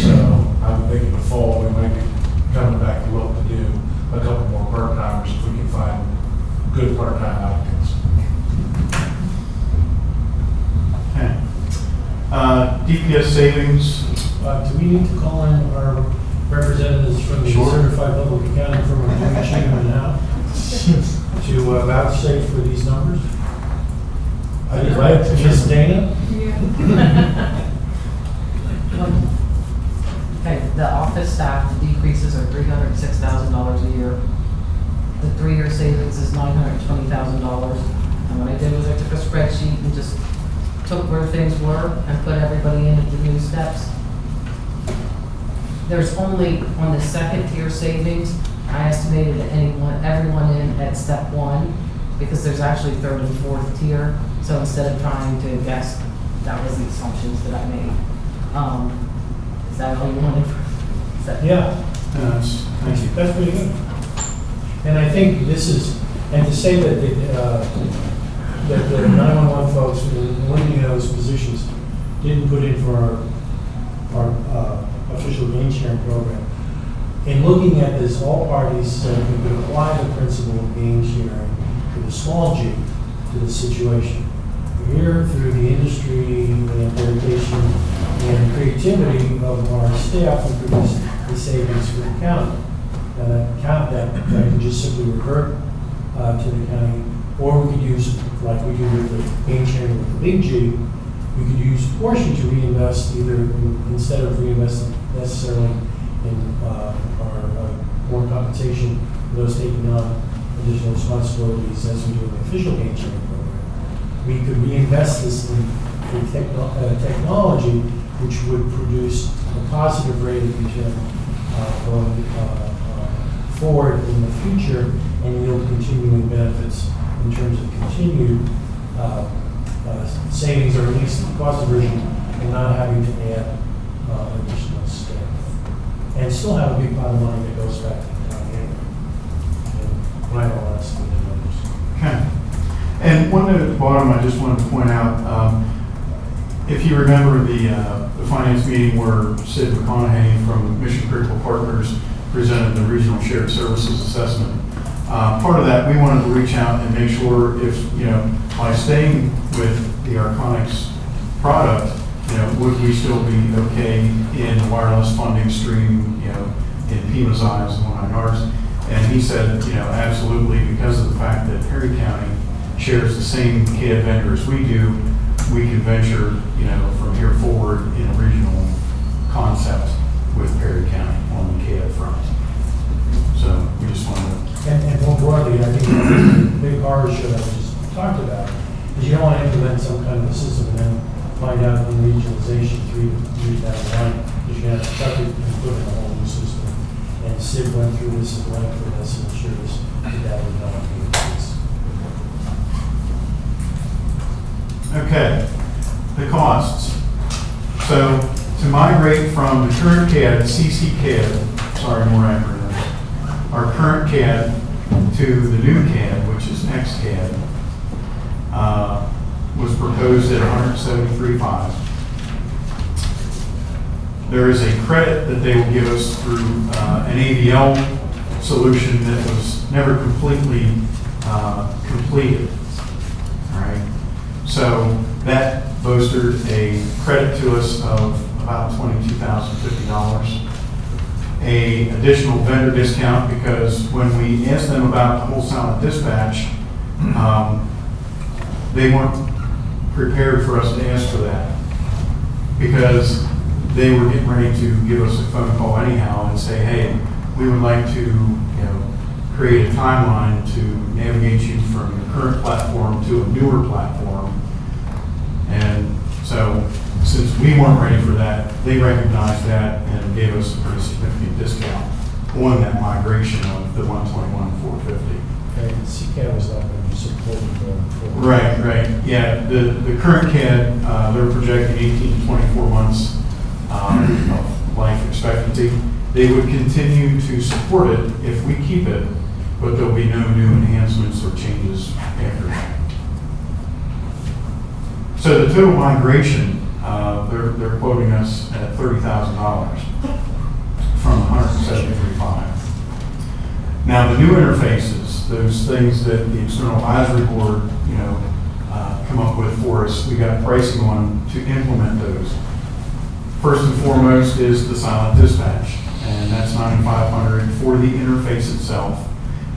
So I would think in the fall we might be coming back to look to do a couple more part-timers if we can find good part-time applicants. Okay. DPS savings. Do we need to call in our representatives from the Sure. certified public accounting firm of Chamberlain now to vouchsafe for these numbers? I'd be glad to. Ms. Dana? Okay, the office staff decreases are $306,000 a year. The 3-year savings is $920,000. And what I did was I took a spreadsheet and just took where things were and put everybody into the new steps. There's only, on the 2nd tier savings, I estimated everyone in at step 1, because there's actually 3rd and 4th tier. So instead of trying to guess, that was the assumptions that I made. Is that all you wanted? Yeah, Thank you. that's pretty good. And I think this is, and to say that the 911 folks, eliminating those positions, didn't put in for our official gain sharing program. In looking at this, all parties said we could apply the principle of gain sharing with a small g to the situation. here through the industry and dedication and creativity of our staff, we produce the savings for the county. And that can just simply revert to the county, or we could use, like we do with the gain sharing with the Big G, we could use a portion to reinvest instead of reinvesting necessarily in our more compensation for those taking on additional responsibilities as we do in the official gain sharing program. We could reinvest this in technology which would produce a positive rate of return going forward in the future and yield continuing benefits in terms of continued savings, or at least cost aversion, and not having to add additional staff. And still have a big pot of money that goes back to the county anyway. And quite honestly, the numbers. Okay. And one note at the bottom, I just wanted to point out, if you remember the finance meeting where Sid McConaughey from Mission Critical Partners presented the Regional Shared Services Assessment. Part of that, we wanted to reach out and make sure if, by staying with the Arconics product, would we still be okay in the wireless funding stream, in Pima's eyes and whatnot ours? And he said, absolutely, because of the fact that Perry County shares the same CAD vendor as we do, we can venture, from here forward in a regional concept with Perry County on the CAD front. So we just wanted to. And more broadly, I think the big horror show that we just talked about is you don't want to implement some kind of a system and then find out in regionalization 3 down the line, because you have to chuck it and put in a whole new system. And Sid went through this at length for us and assured us that would not be the case. Okay, the costs. So to migrate from the current CAD, CC CAD, sorry, more acronyms, our current CAD to the new CAD, which is XCAD, was proposed at $173,500. There is a credit that they will give us through an AVL solution that was never completely completed. All right. So that bolstered a credit to us of about $22,050. A additional vendor discount, because when we asked them about the whole silent dispatch, they weren't prepared for us to ask for that, because they were getting ready to give us a phone call anyhow and say, hey, we would like to create a timeline to navigate you from your current platform to a newer platform. And so since we weren't ready for that, they recognized that and gave us a pretty significant discount on that migration of the 121 and 450. And CCAD was not going to be supported going forward. Right. Yeah, the current CAD, they're projecting 18 to 24 months of life expectancy. They would continue to support it if we keep it, but there'll be no new enhancements or changes after that. So the total migration, they're quoting us at $30,000 from $173,500. Now the new interfaces, those things that the external advisory board, come up with for us, we got pricing on to implement those. First and foremost is the silent dispatch, and that's $9,500 for the interface itself.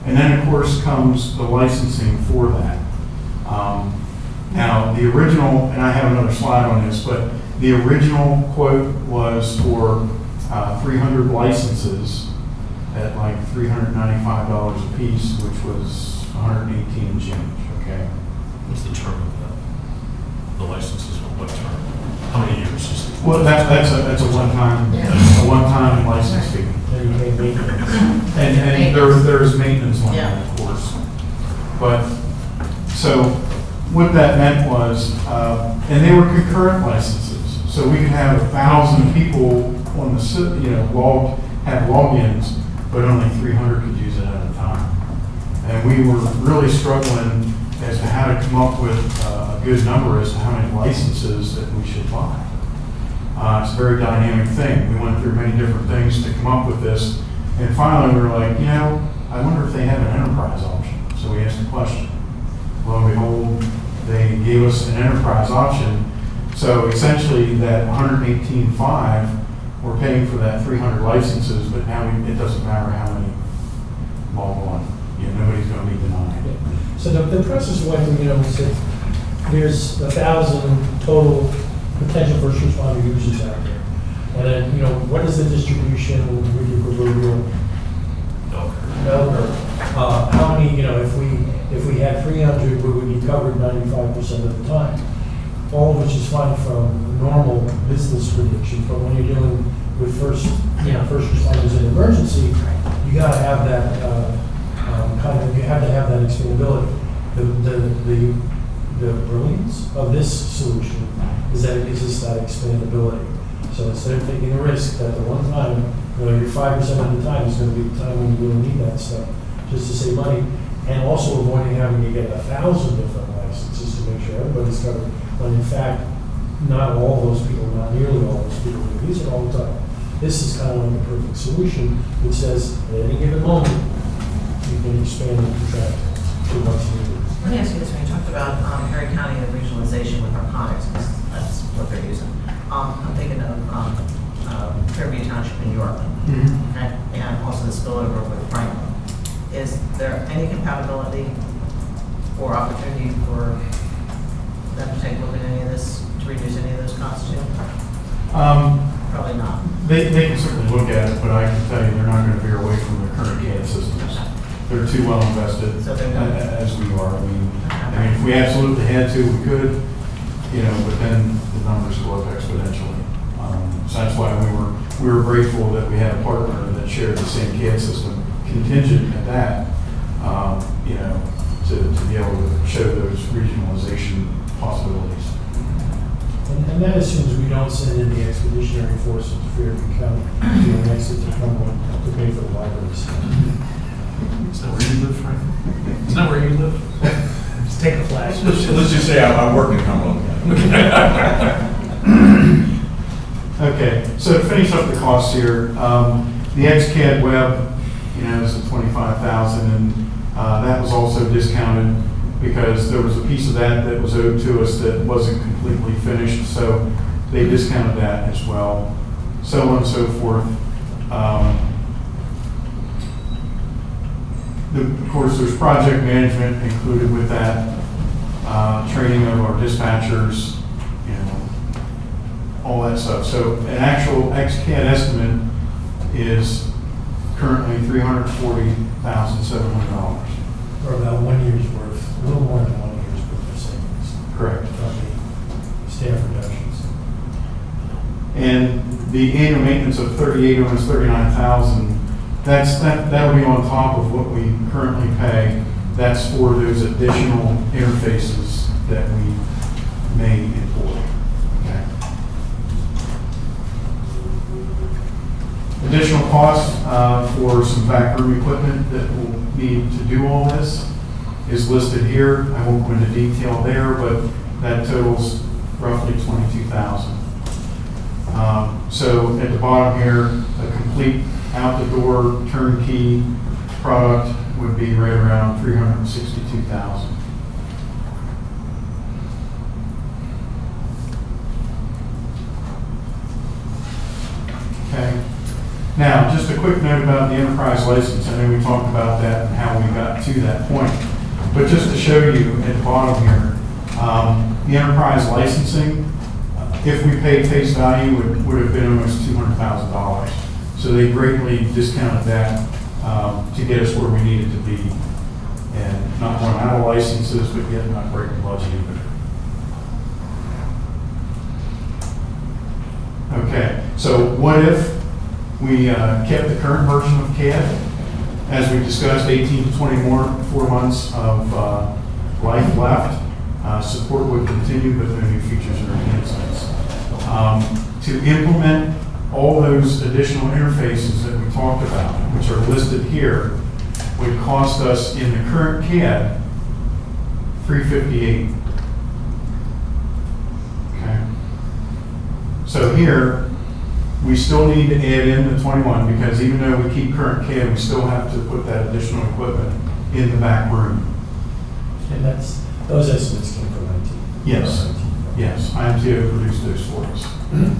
And then of course comes the licensing for that. Now the original, and I have another slide on this, but the original quote was for 300 licenses at like $395 a piece, which was 118 and change, okay? What's the term of that? The licenses, what term? How many years is it? Well, that's a one-time license fee. Then you pay maintenance. And there's maintenance on that, of course. But, so what that meant was, and they were concurrent licenses, so we could have 1,000 people on the, have logins, but only 300 could use it at a time. And we were really struggling as to how to come up with a good number as to how many licenses that we should buy. It's a very dynamic thing. We went through many different things to come up with this. And finally, we were like, I wonder if they have an enterprise option. So we asked the question. Lo and behold, they gave us an enterprise option. So essentially, that 118.5, we're paying for that 300 licenses, but now it doesn't matter how many log on. Nobody's going to be denied. So the process went through, we said, there's 1,000 total potential first responder users out there. And then, what is the distribution with your proverbial bell curve? How many, if we had 300, we would be covered 95% of the time. All of which is fine from normal business predictions, but when you're dealing with first responders in emergency, you gotta have that, you have to have that expandability. The brilliance of this solution is that it gives us that expandability. So instead of taking the risk that the one time, your 5% of the time is gonna be the time when you really need that stuff, just to save money, and also avoiding having to get 1,000 different licenses to make sure everybody's covered, when in fact, not all those people, not nearly all those people use it all the time. This is kind of like a perfect solution, which says at any given moment, you can expand and contract to what's needed. Let me ask you this, when you talked about Perry County and regionalization with narcotics, because that's what they're using. I'm thinking of Fairview Township in York, okay? And also the spillover with Franklin. Is there any compatibility or opportunity for them to take a look at any of this, to reduce any of those costs too? Probably not. They can certainly look at it, but I can tell you they're not going to veer away from their current CAD systems. They're too well invested, So they're not. as we are. I mean, if we absolutely had to, we could, but then the numbers go up exponentially. So that's why we were grateful that we had a partner that shared the same CAD system, contingent at that, to be able to show those regionalization possibilities. And that assumes we don't send in the expeditionary force into Fairview County, next to Cumberland to pay for the libraries. Is that where you live, Frank? Is that where you live? Just take a flag. Let's just say I work in Cumberland. Okay, so to finish up the costs here, the XCAD web, is at 25,000, and that was also discounted because there was a piece of that was owed to us that wasn't completely finished, so they discounted that as well, so on and so forth. Of course, there's project management included with that, training of our dispatchers, all that stuff. So an actual XCAD estimate is currently $340,700. Or about 1 year's worth, a little more than 1 year's worth of savings. Correct. From the staff reductions. And the annual maintenance of 38, almost 39,000, that'll be on top of what we currently pay. That's for those additional interfaces that we may employ. Okay. Additional costs for some backroom equipment that will need to do all this is listed here. I won't go into detail there, but that totals roughly $22,000. So at the bottom here, a complete out-the-door turnkey product would be right around $362,000. Okay. Now, just a quick note about the enterprise license. I know we talked about that and how we got to that point. But just to show you at the bottom here, the enterprise licensing, if we paid face value, would have been almost $200,000. So they greatly discounted that to get us where we needed to be. And not run out of licenses, but yet not break the budget either. Okay, so what if we kept the current version of CAD? As we discussed, 18 to 24 months of life left. Support would continue, but no new features or enhancements. To implement all those additional interfaces that we talked about, which are listed here, would cost us in the current CAD $358. Okay. So here, we still need to add in the 21 because even though we keep current CAD, we still have to put that additional equipment in the back room. And those estimates came from IT. Yes, yes, IMTO produced those for us. And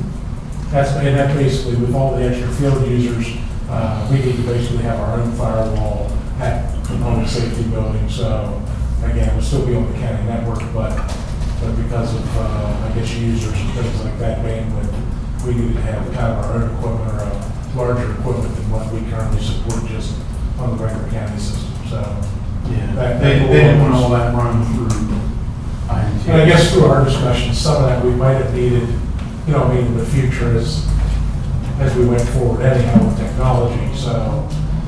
that basically, with all the extra field users, we need to basically have our own firewall at the public safety building. So again, we'll still be on the county network, but because of, I guess, users and things like that, bandwidth, we need to have kind of our own equipment or a larger equipment than what we currently support just on the regular county system. So Yeah, they didn't want all that run through IMTO. and I guess through our discussion, some of that we might have needed, you know, I mean, in the future as we went forward anyhow with technology. So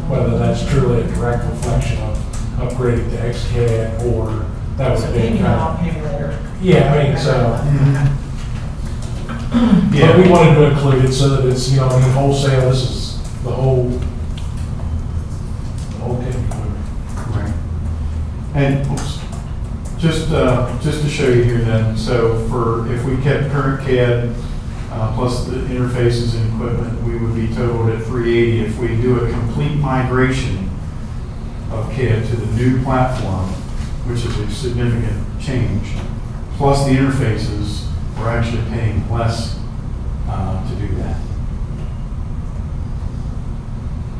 whether that's truly a direct reflection of upgrading to XCAD or that would So be maybe kind now, of, maybe later. yeah, I mean, so. Yeah. But we wanted to include it so that it's, you know, I mean, wholesale, this is the whole kit and caboodle. Right. And oops, just to show you here then, so if we kept current CAD plus the interfaces and equipment, we would be totaled at 380. If we do a complete migration of CAD to the new platform, which is a significant change, plus the interfaces, we're actually paying less to do that.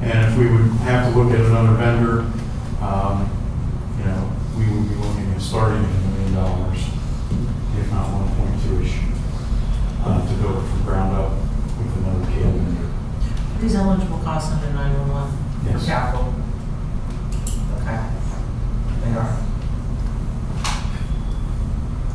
And if we would have to look at another vendor, you know, we would be looking at starting at $1 million, if not 1.2-ish, to build it from ground up with another CAD vendor. These eligible costs under 911? Yes. Capital? Okay. They are.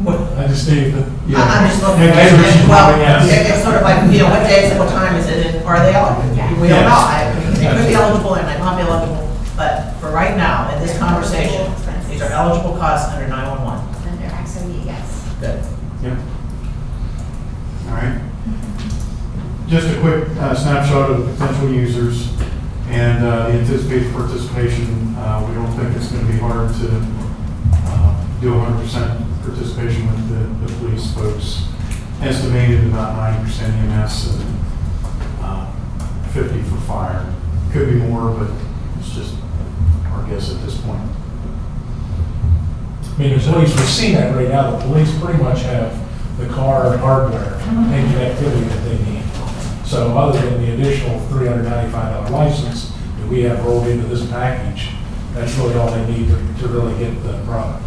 What? I just need the. I'm just looking Yeah, at maybe we should it, well, probably ask. it's sort of like, you know, what days and what time is it, and are they eligible? We don't know, I mean, they could be eligible and they might be eligible, but for right now, in this conversation, these are eligible costs under 911. Under XOE, yes. Good. Yep. All right. Just a quick snapshot of the potential users and the anticipated participation. We don't think it's going to be hard to do 100% participation with the police folks. Estimated about 90% EMS and 50 for fire. Could be more, but it's just our guess at this point. I mean, the police, we've seen that right now, the police pretty much have the car hardware and connectivity that they need. So other than the additional $395 license that we have rolled into this package, that's really all they need to really get the product.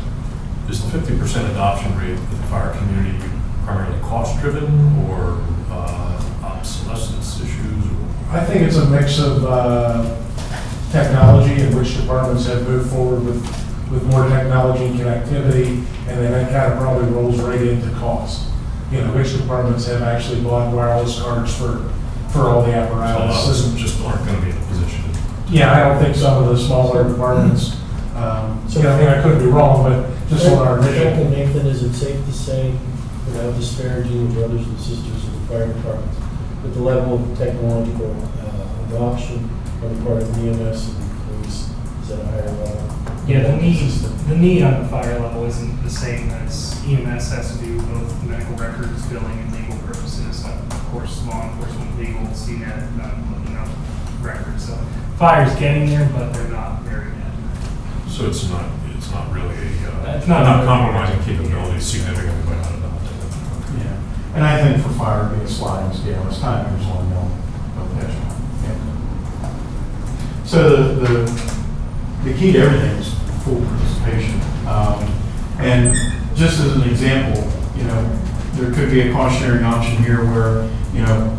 Is the 50% adoption rate in the fire community primarily cost-driven or obsolescence issues? I think it's a mix of technology in which departments have moved forward with more technology and connectivity, and then that kind of probably rolls right into cost. You know, which departments have actually bought wireless cards for all the So a apparatus. lot of them just aren't going to be in a position. Yeah, I don't think some of the smaller departments, you know, I mean, I could be wrong, but just on our Frank initial. and Nathan, is it safe to say, without disparaging the brothers and sisters of the fire departments, that the level of technological adoption on the part of the EMS and the police is at a higher level? Yeah, the need on the fire level isn't the same as EMS has to do both medical records, billing, and legal purposes. Of course, law enforcement, legal, CNET, looking up records. So fire's getting there, but they're not there yet. So it's not really It's not compromising capabilities significantly by not adopting it. Yeah. And I think for fire, it'd be a sliding scale. As time moves on, they'll catch on. Yeah. So the key to everything is full participation. And just as an example, you know, there could be a cost sharing option here where, you know,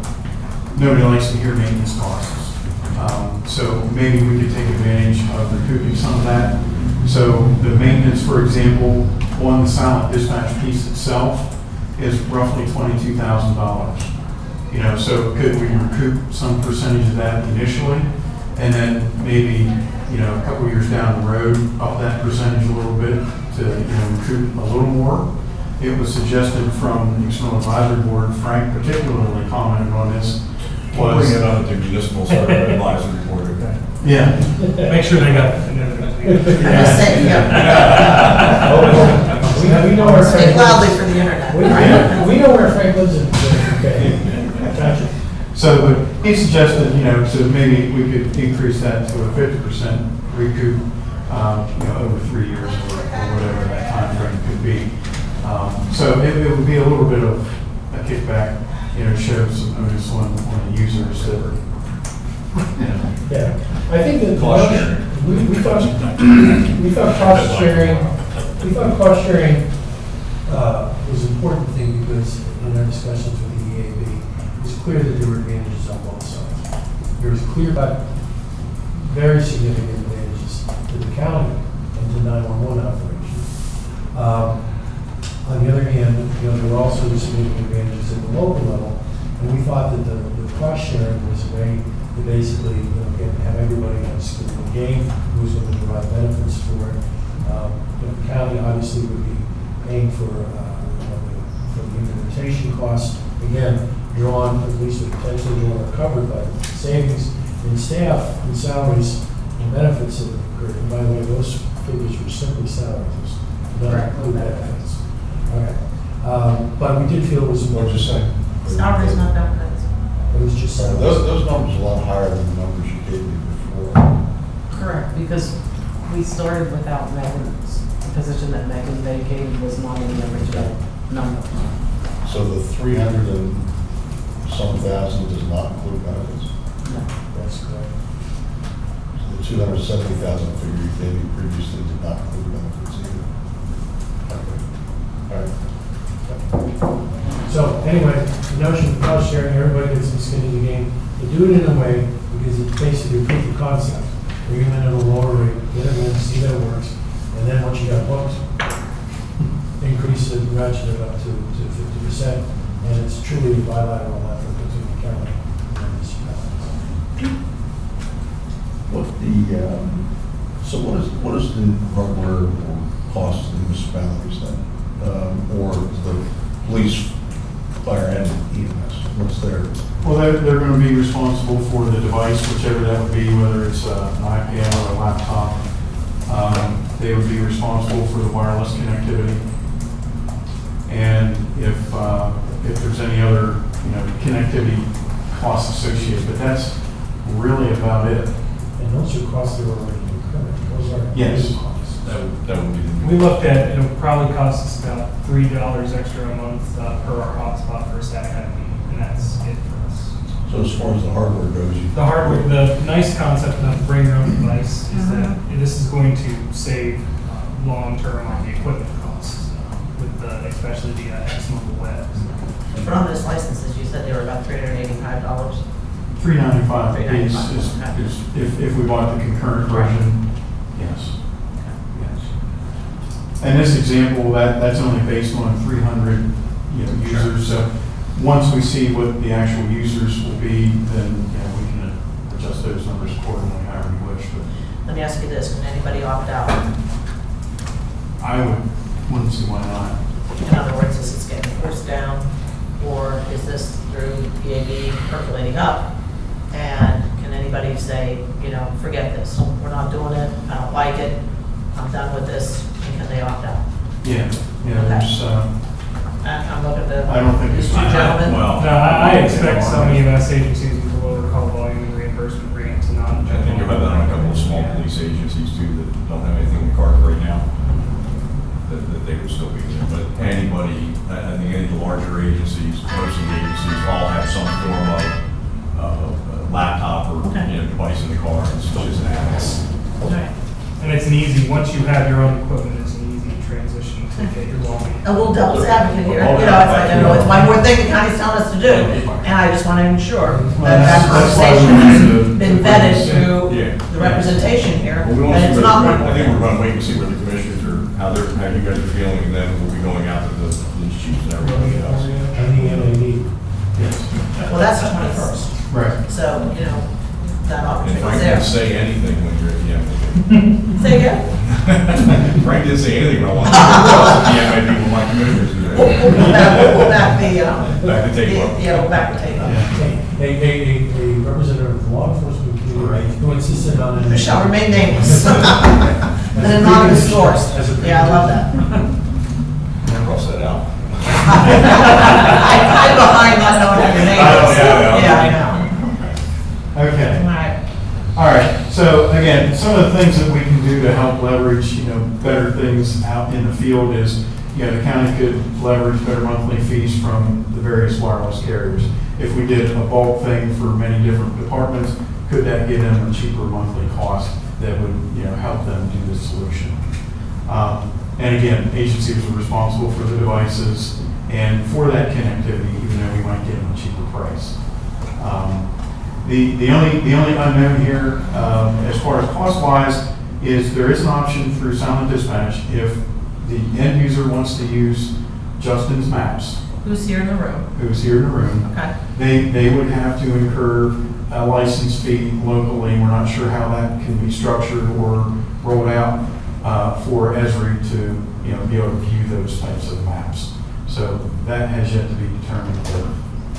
nobody likes to hear maintenance costs. So maybe we could take advantage of recouping some of that. So the maintenance, for example, on the silent dispatch piece itself is roughly $22,000. You know, so could we recoup some percentage of that initially, and then maybe, you know, a couple years down the road, up that percentage a little bit to, you know, recoup a little more? It was suggested from the External Advisory Board, Frank particularly commented on this, We'll was. bring it up at the municipal advisory board. Yeah. Make sure they got it. I'm just saying, yeah. We know where Speak Frank loudly lives. for the internet. We know where Frank lives in, okay. Gotcha. So, but he suggested, you know, so maybe we could increase that to a 50% recoup, you know, over 3 years or whatever that time frame could be. So it would be a little bit of a kickback, show some onus on the users that, Yeah, I think that. Cost sharing. We thought cost sharing was an important thing because in our discussions with the EAB, it was clear that there were advantages on both sides. There was clear but very significant advantages to the county and to 911 operations. On the other hand, there were also significant advantages at the local level, and we thought that the cost sharing was a way to basically, have everybody on a skin in the game, who's going to derive benefits for it. The county obviously would be paying for the implementation costs. Again, drawn, at least potentially drawn or covered by savings in staff and salaries and benefits that occurred. And by the way, those figures were simply salaries, not include benefits. Okay. But we did feel it was What'd you say? Salaries, not benefits. It was just salaries. Those numbers are a lot higher than the numbers you gave me before. Correct, because we started without Megan's, the position that Megan vacated was not in the original number. So the 300 and some thousand does not include benefits? No. That's correct. So the 270,000 figure you gave me previously did not include benefits either? Okay. All right. So anyway, the notion of cost sharing, everybody gets some skin in the game. They do it in a way because it's basically a proof of concept. Bring them in at a lower rate, get them in, see that it works, and then once you got booked, increase it, ratchet it up to 50%, and it's truly a bilateral effort between the county and municipalities. What is the hardware or cost to the municipalities then? Or the police, fire, and EMS? What's their? well, they're going to be responsible for the device, whichever that would be, whether it's an iPad or a laptop. They would be responsible for the wireless connectivity. And if there's any other, connectivity costs associated, but that's really about it. And those are costs that are already incurred. Those are Yes. new costs. That would be the. We looked at, it'll probably cost us about $3 extra a month per our hotspot for a static IP, and that's it for us. So as far as the hardware goes, The hardware, the nice concept of bring your own device is that this is going to save long-term on the equipment costs, with especially the X-Mobile Web. But on those licenses, you said they were about $385. $395 is if we bought the concurrent version, yes. Yes. And this example, that's only based on 300, users. So once we see what the actual users will be, then, we can adjust those numbers accordingly, however you wish. But Let me ask you this, can anybody opt out? I wouldn't see why not. In other words, is this getting forced down, or is this through EAB percolating up? And can anybody say, forget this, we're not doing it, I don't like it, I'm done with this, and can they opt out? Yeah, there's, I'm looking at I don't think these it's- two gentlemen. Well, No, I expect some EMS agencies with a lower call volume and reimbursement rate to not. I think you'll have that on a couple of small police agencies too that don't have anything in the cards right now, that they would still be there. But anybody, I think any of the larger agencies, most of the agencies all have some form of laptop or device in the car. It's just an add-on. All right. And it's an easy, once you have your own equipment, it's an easy transition to get your login. A little devil's advocate here, it's one more thing the county's telling us to do, and I just want to ensure that that That's why we conversation has need to- been vetted through Yeah. the representation here, Well, we don't and see it's where not the- one I more think we're thing. going to wait and see where the commissioners are, how you guys are feeling, and then we'll be going out to the police chiefs and everybody else. And the NAD. yes, Well, that's the 21st, right. so, that And opportunity Frank is didn't there. say anything when you're at the Say again? MIB. Frank didn't say anything when I wanted to discuss the MIB with my commissioners. We'll pull back the, Back to tape up. Yeah, we'll back the tape up. A representative of the law enforcement community who insisted on it. Shall remain nameless. An anonymous source. Yeah, I love that. Cross that out. I hide behind not knowing what your name is. Yeah, I know. Okay. All right. All right, so again, some of the things that we can do to help leverage, better things out in the field is, the county could leverage better monthly fees from the various wireless carriers. If we did a bulk thing for many different departments, could that give them a cheaper monthly cost that would, help them do this solution? And again, agencies are responsible for the devices and for that connectivity, even though we might get them a cheaper price. The only unknown here, as far as cost-wise, is there is an option through silent dispatch if the end user wants to use Justin's maps, Who's here in the room? who's here in the room. Okay. They would have to incur a license fee locally. We're not sure how that can be structured or rolled out for Esri to, be able to view those types of maps. So that has yet to be determined, but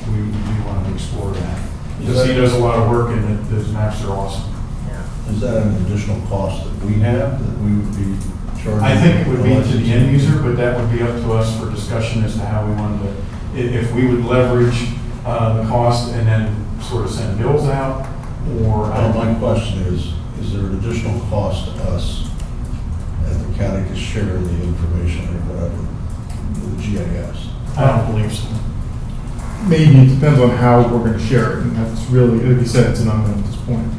we do want to explore that. Because he does a lot of work and those maps are awesome. Yeah. Is that an additional cost that we have, that we would be charging? I think it would be to the end user, but that would be up to us for discussion as to how we wanted to, if we would leverage the cost and then sort of send bills out, or. Well, my question is there an additional cost to us as the county to share the information or whatever, the GIS? I don't believe so. Maybe, it depends on how we're gonna share it, and that's really, like you said, it's an unknown at this point.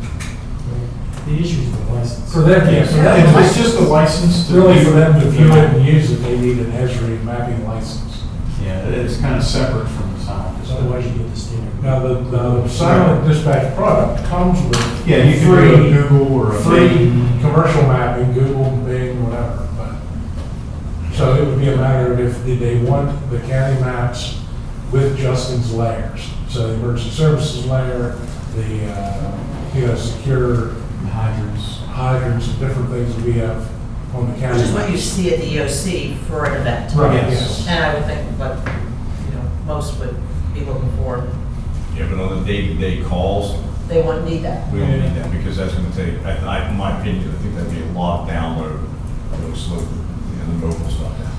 The issue is the license. For them, yeah, for them, It's just a license to. really for them to view it and use it, they need an Esri mapping license. Yeah, it's kind of separate from the silent So dispatch. otherwise you get the standard. Now, the silent dispatch product comes with Yeah, you can do a Google or a free Bing. commercial mapping, Google, Bing, whatever, but. So it would be a matter of if they want the county maps with Justin's layers. So the emergency services layer, the, secure hydrants and different things that we have on the county. Which is what you see at the EOC for an event. Right, Yes. yes. And I would think what, most would be looking for, Yeah, but on the day-to-day calls, they wouldn't need that. we don't need that, because that's gonna take, in my opinion, I think that'd be a lot of download, really slow, the mobile stuff down.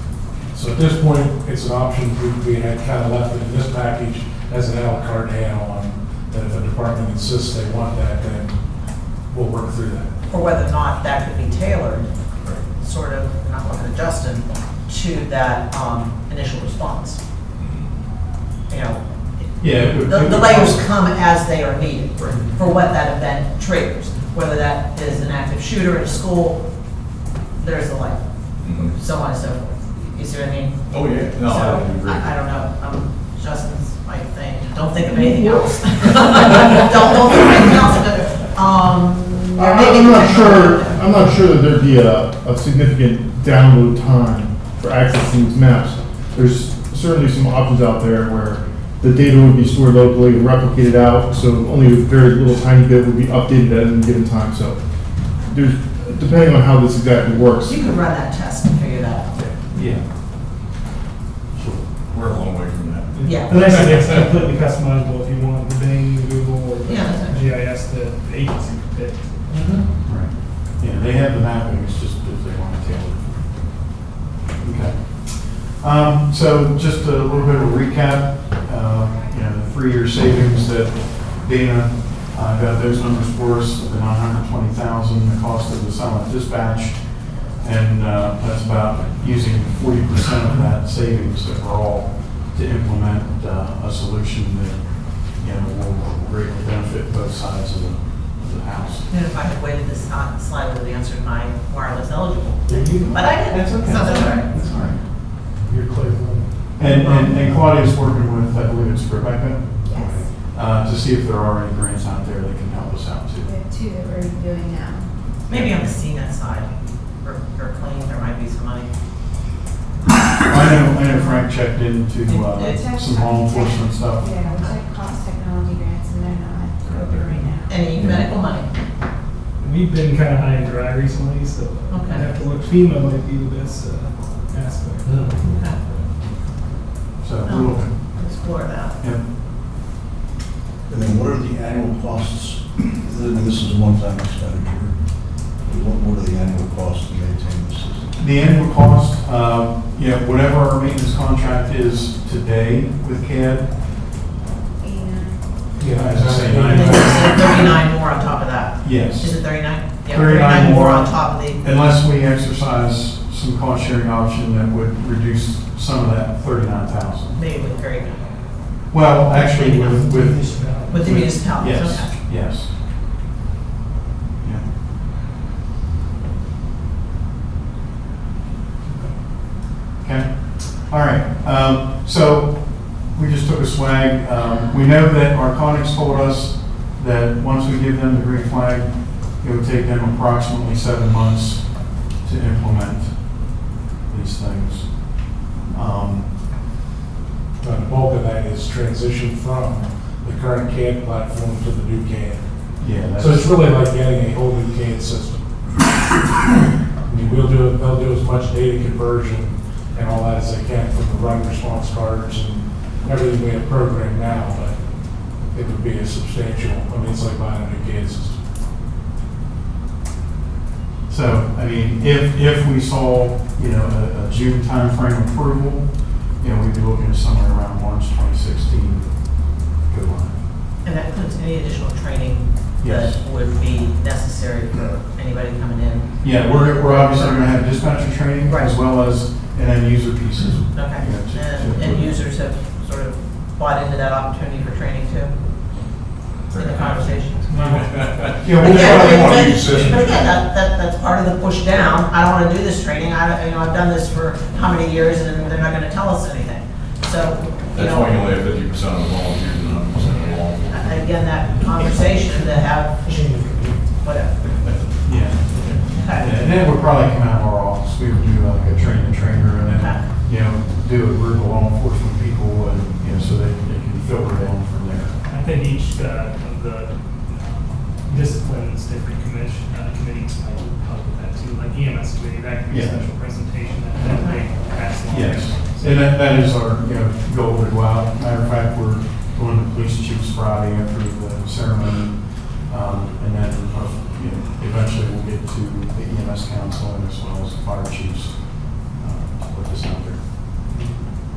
So at this point, it's an option, we had kind of left it in this package as an à la carte add-on, that if a department insists they want that, then we'll work through that. Or whether or not that could be tailored, sort of, not looking at Justin, to that initial response. Yeah. The layers come as they are needed for what that event triggers. Whether that is an active shooter in a school, there's the light, so on and so forth. You see what I mean? Oh, yeah, no, I So, agree. I don't know, Justin's might think, don't think of anything else. Don't think of anything else, but, I'm not sure that there'd be a significant download time for accessing these maps. There's certainly some options out there where the data would be stored locally and replicated out, so only a very little tiny bit would be updated at any given time. So there's, depending on how this exactly works. You could run that test and figure that out. Yeah. We're a long way from that. Yeah. Unless it's completely customizable if you want the Bing, Google, or Yeah, that's right. GIS that the agency pick. Right. Yeah, they have the mapping, it's just if they want to tailor it. Okay. So just a little bit of a recap, the 3-year savings that Dana got those numbers for us, the $920,000, the cost of the silent dispatch, and that's about using 40% of that savings overall to implement a solution that, will greatly benefit both sides of the house. And if I had waited this slide, would have answered my wireless eligible. There you go. But I didn't. That's okay. So that's all right. That's all right. You're clear. And Claudia's working with, I believe it's Rebecca, Yes, to see if there are any grants out there that can help us out too. we have 2 that we're doing now. Maybe on the CNET side, or clean, there might be some money. I know Frank checked into some law enforcement stuff. Yeah, we checked cost technology grants and they're not open right now. Any medical money. We've been kind of high and dry recently, so Okay. I have to look. FEMA might be the best aspect. Okay. So we're looking. Explore that. Yep. And then what are the annual costs? I mean, this is a one-time expenditure. What are the annual costs to maintain the system? The annual cost, whatever our maintenance contract is today with CAD, Yeah, as I say, And then you said 39 more on top of that. yes. Is it 39? Yeah, 39 more on top of the, Unless we exercise some cost sharing option that would reduce some of that 39,000. Maybe with Greg, Well, actually, with with the municipalities, okay. yes, yes. Yeah. Okay, all right. So we just took a swag. We know that Arconics told us that once we give them the green flag, it would take them approximately 7 months to implement these things. The bulk of that is transition from the current CAD platform to the new CAD. Yeah, that's, So it's really like getting a whole new CAD system. I mean, they'll do as much data conversion and all that as they can from the run response cards and everything we have programmed now, but it would be a substantial, I mean, it's like buying a new CAD system. so, I mean, if we saw, a June timeframe approval, we'd be looking at somewhere around March 2016. Good one. And that includes any additional training Yes. that would be necessary for anybody coming in. Yeah, we're obviously going to have dispatcher training Right. as well as an end user pieces. Okay, and users have sort of bought into that opportunity for training too, in the conversations. Yeah, we'll Again, probably but- want to but- use this. But again, that's part of the push down. I don't want to do this training. I've done this for how many years and they're not going to tell us anything. So, That's why you only have 50% of the volunteers and 100% of the law enforcement. again, that conversation to have, whatever. Yeah. Okay. And then we'll probably come out of our office, we would do like a train the trainer and then, do a group of law enforcement people and, so they can filter down from there. I think each of the disciplines, different committees might help with that too, like EMS committee, that could be a Yeah. special presentation that they pass along. Yes, and that is our, goal to go out. Matter of fact, we're going to police chiefs Friday after the ceremony. And then, eventually we'll get to the EMS council and as well as the fire chiefs, to put this out there.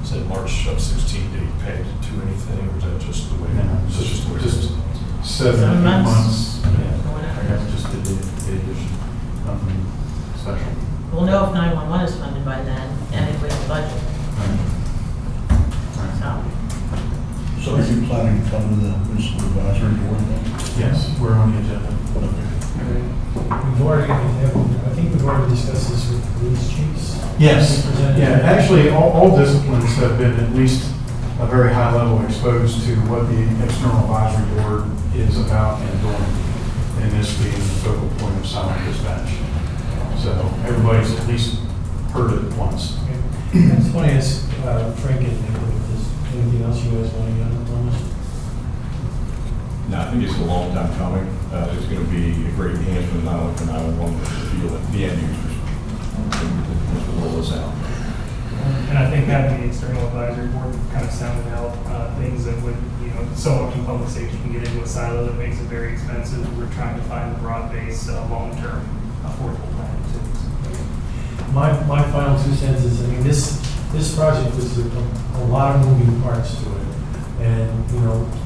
Is that March of 16 date paid to anything, or is that just the way? No, Is that just the way? it just is? 7 7 months. months. Or Yeah, whatever. I guess just the addition, nothing special. We'll know if 911 is funded by then and if we have a budget. So, So are you planning to come to the municipal advisory board then? Yes, we're on the agenda. We've already, I think we've already discussed this with police chiefs. Yes, Presented. yeah, actually, all disciplines have been at least a very high level exposed to what the external advisory board is about and doing, and this being the focal point of silent dispatch. So everybody's at least heard it once. I just want to ask Frank and Nick if there's anything else you guys want to add on this? No, I think it's a long time coming. It's going to be a great enhancement, not only for 911, but for the field, the end users. We'll roll this out. And I think having the external advisory board kind of sounded out things that would, so much in public safety can get into a silo that makes it very expensive. We're trying to find a broad-based, long-term, affordable plan too. My final 2 cents is, I mean, this project was a lot of moving parts to it. And,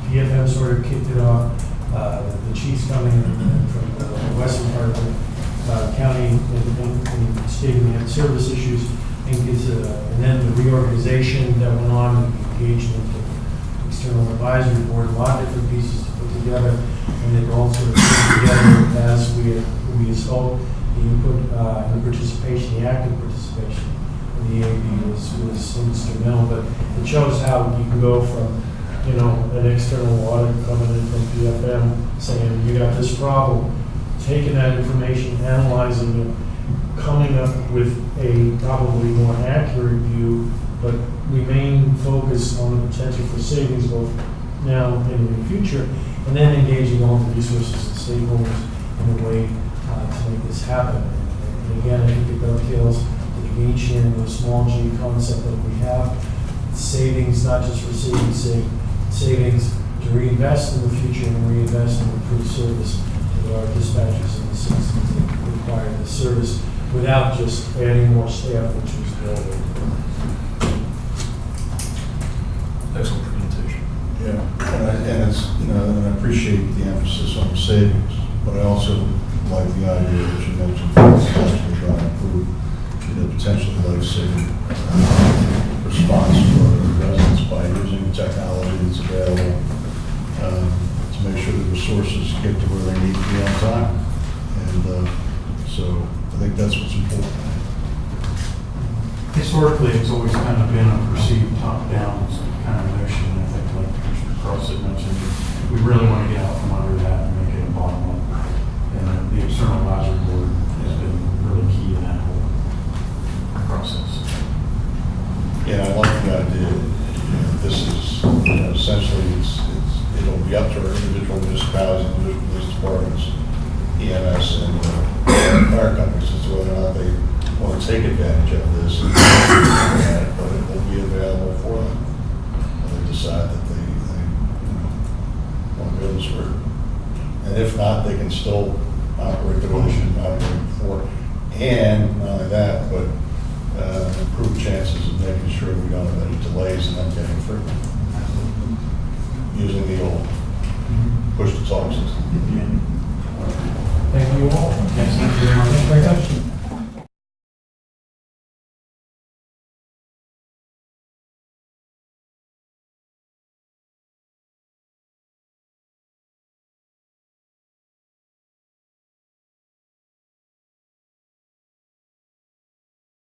PFM sort of kicked it off. The chiefs coming in from the western part of the county and stating they had service issues. I think and then the reorganization that went on, the engagement of the external advisory board, a lot of different pieces to put together. And it all sort of came together as we had hoped. The input and the participation, the active participation of the AAB was instrumental, but it shows how you can go from, an external audit coming in from PFM saying, you got this problem, taking that information, analyzing it, coming up with a probably more accurate view, but remain focused on the potential for savings both now and in the future, and then engaging all the resources and stakeholders in a way to make this happen. And again, I think it dovetails to the gain sharing, the small G concept that we have. Savings, not just for savings' sake, savings to reinvest in the future and reinvest in improved service to our dispatchers and the citizens that require the service without just adding more staff, which was the other. Excellent presentation. Yeah, and it's, and I appreciate the emphasis on savings, but I also like the idea that you mentioned, that's actually trying to improve potentially life-saving response for residents by using the technology that's available to make sure the resources get to where they need to be on time. And so I think that's what's important. Historically, it's always kind of been a perceived top-down kind of notion. I think like Commissioner Cross had mentioned, we really want to get out from under that and make it a bottom-up. And the external advisory board has been really key in that whole process. Yeah, I like the idea. This is, essentially, it'll be up to our individual municipalities, individual police departments, EMS, and fire companies as to whether or not they want to take advantage of this. But it will be available for them. And they decide that they want to go this route. And if not, they can still operate the way they should have operated before. And not only that, but improve chances of making sure we don't have any delays and them getting through using the old